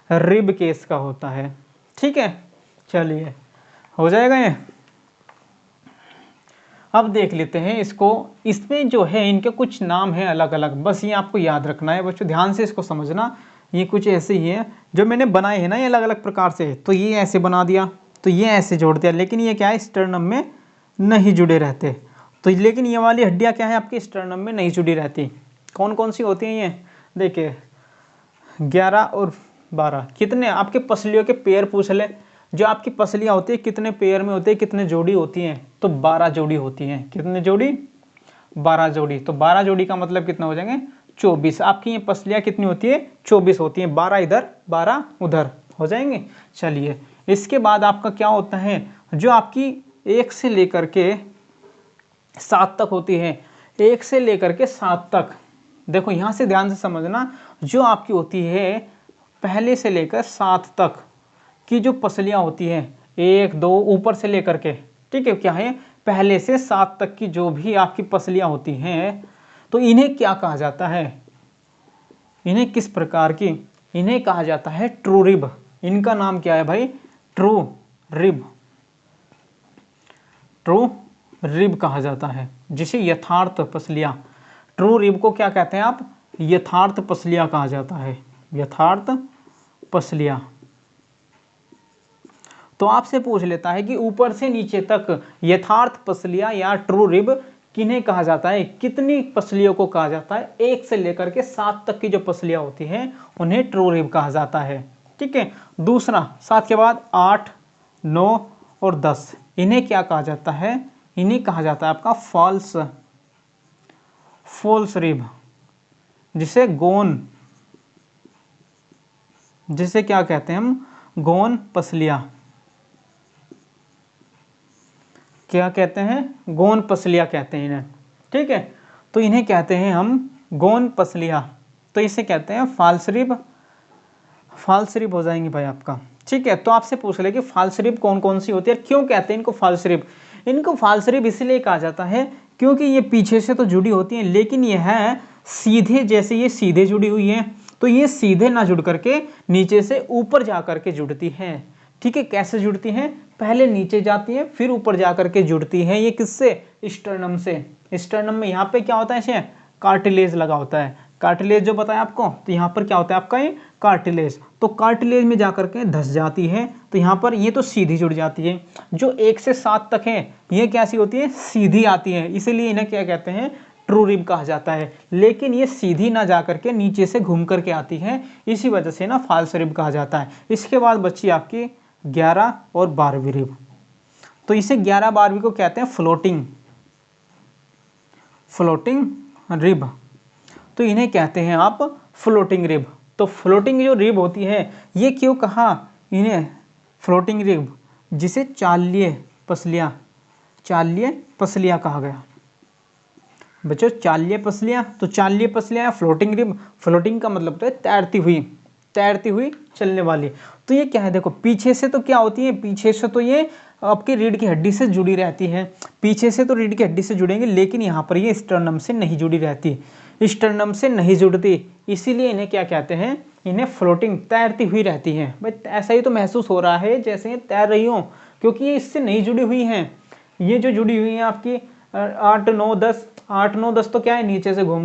रिब केस का होता है, ठीक है। चलिए हो जाएगा ये। अब देख लेते हैं इसको, इसमें जो है इनके कुछ नाम हैं अलग अलग, बस ये आपको याद रखना है बच्चों, ध्यान से इसको समझना। ये कुछ ऐसे ही है जो मैंने बनाए हैं ना, ये अलग अलग प्रकार से, तो ये ऐसे बना दिया, तो ये ऐसे जोड़ दिया, लेकिन ये क्या है, स्टर्नम में नहीं जुड़े रहते। तो लेकिन ये वाली हड्डियाँ क्या है, आपकी स्टर्नम में नहीं जुड़ी रहती। कौन कौन सी होती हैं ये, देखिए 11 और 12, कितने आपके पसलियों के पेयर पूछ ले, जो आपकी पसलियाँ होती है कितने पेयर में होती है, कितने जोड़ी होती हैं, तो 12 जोड़ी होती हैं। कितने जोड़ी? 12 जोड़ी। तो 12 जोड़ी का मतलब कितना हो जाएंगे? 24। आपकी ये पसलियाँ कितनी होती है? 24 होती हैं। 12 इधर 12 उधर हो जाएंगे। चलिए इसके बाद आपका क्या होता है, जो आपकी 1 से लेकर के 7 तक होती है, 1 से लेकर के 7 तक, देखो यहाँ से ध्यान से समझना, जो आपकी होती है पहले से लेकर 7 तक की जो पसलियाँ होती हैं, 1 2 ऊपर से लेकर के, ठीक है, क्या है, पहले से 7 तक की जो भी आपकी पसलियाँ होती हैं, तो इन्हें क्या कहा जाता है? इन्हें किस प्रकार की? इन्हें कहा जाता है ट्रू रिब। इनका नाम क्या है भाई? True rib. ट्रू रिब कहा जाता है, जिसे यथार्थ पसलियाँ। ट्रू रिब को क्या कहते हैं आप? यथार्थ पसलियाँ कहा जाता है। यथार्थ पसलियाँ। तो आपसे पूछ लेता है कि ऊपर से नीचे तक यथार्थ पसलियाँ या ट्रू रिब किन्हें कहा जाता है? कितनी पसलियों को कहा जाता है? 1 से लेकर के 7 तक की जो पसलियाँ होती हैं उन्हें ट्रू रिब कहा जाता है। ठीक है। दूसरा, 7 के बाद 8 9 और 10, इन्हें क्या कहा जाता है? इन्हें कहा जाता है आपका फॉल्स रिब, जिसे गौन, जिसे क्या कहते हैं हम? गौन पसलियाँ। क्या कहते हैं? गौन पसलियाँ कहते हैं इन्हें। ठीक है, तो इन्हें कहते हैं हम गौन पसलियाँ, तो इसे कहते हैं फॉल्स रिब। फॉल्स रिब हो जाएंगे भाई आपका। ठीक है, तो आपसे पूछ ले कि फॉल्स रिब कौन कौन सी होती है, क्यों कहते हैं इनको फॉल्स रिब? इनको फॉल्स रिब इसलिए कहा जाता है क्योंकि ये पीछे से तो जुड़ी होती हैं, लेकिन यह है सीधे, जैसे ये सीधे जुड़ी हुई है, तो ये सीधे ना जुड़ करके नीचे से ऊपर जा करके जुड़ती हैं। ठीक है, कैसे जुड़ती हैं? पहले नीचे जाती है, फिर ऊपर जा करके जुड़ती है। ये किससे? स्टर्नम से। स्टर्नम में यहाँ पे क्या होता है? इसे कार्टिलेज लगा होता है। कार्टिलेज जो बताया आपको, तो यहाँ पर क्या होता है आपका? ये कार्टिलेज। तो कार्टिलेज में जाकर के धस जाती है, तो यहाँ पर ये तो सीधी जुड़ जाती है। जो 1 से 7 तक है ये कैसी होती है? सीधी आती है, इसीलिए इन्हें क्या कहते हैं? ट्रू रिब कहा जाता है। लेकिन ये सीधी ना जा करके नीचे से घूम करके आती है, इसी वजह से ना फॉल्स रिब कहा जाता है। इसके बाद बची आपकी 11 और 12वीं रिब। तो इसे 11 12वीं को कहते हैं फ्लोटिंग रिब। तो इन्हें कहते हैं आप फ्लोटिंग रिब। तो फ्लोटिंग जो रिब होती है, ये क्यों कहा इन्हें फ्लोटिंग रिब? जिसे चालीय पसलियाँ कहा गया। बच्चों चालीय पसलियाँ, तो चालीय पसलियाँ फ्लोटिंग रिब। फ्लोटिंग का मतलब तो है तैरती हुई चलने वाली। तो ये क्या है? देखो पीछे से तो क्या होती है? पीछे से तो ये आपकी रीढ़ की हड्डी से जुड़ी रहती है। पीछे से तो रीढ़ की हड्डी से जुड़ेंगे, लेकिन यहाँ पर ये स्टर्नम से नहीं जुड़ी रहती, स्टर्नम से नहीं जुड़ती, इसीलिए इन्हें क्या कहते हैं? इन्हें फ्लोटिंग, तैरती हुई रहती हैं। भाई ऐसा ही तो महसूस हो रहा है जैसे ये तैर रही हो, क्योंकि ये इससे नहीं जुड़ी हुई हैं। ये जो जुड़ी हुई हैं आपकी 8 9 10 तो क्या है? नीचे से घूम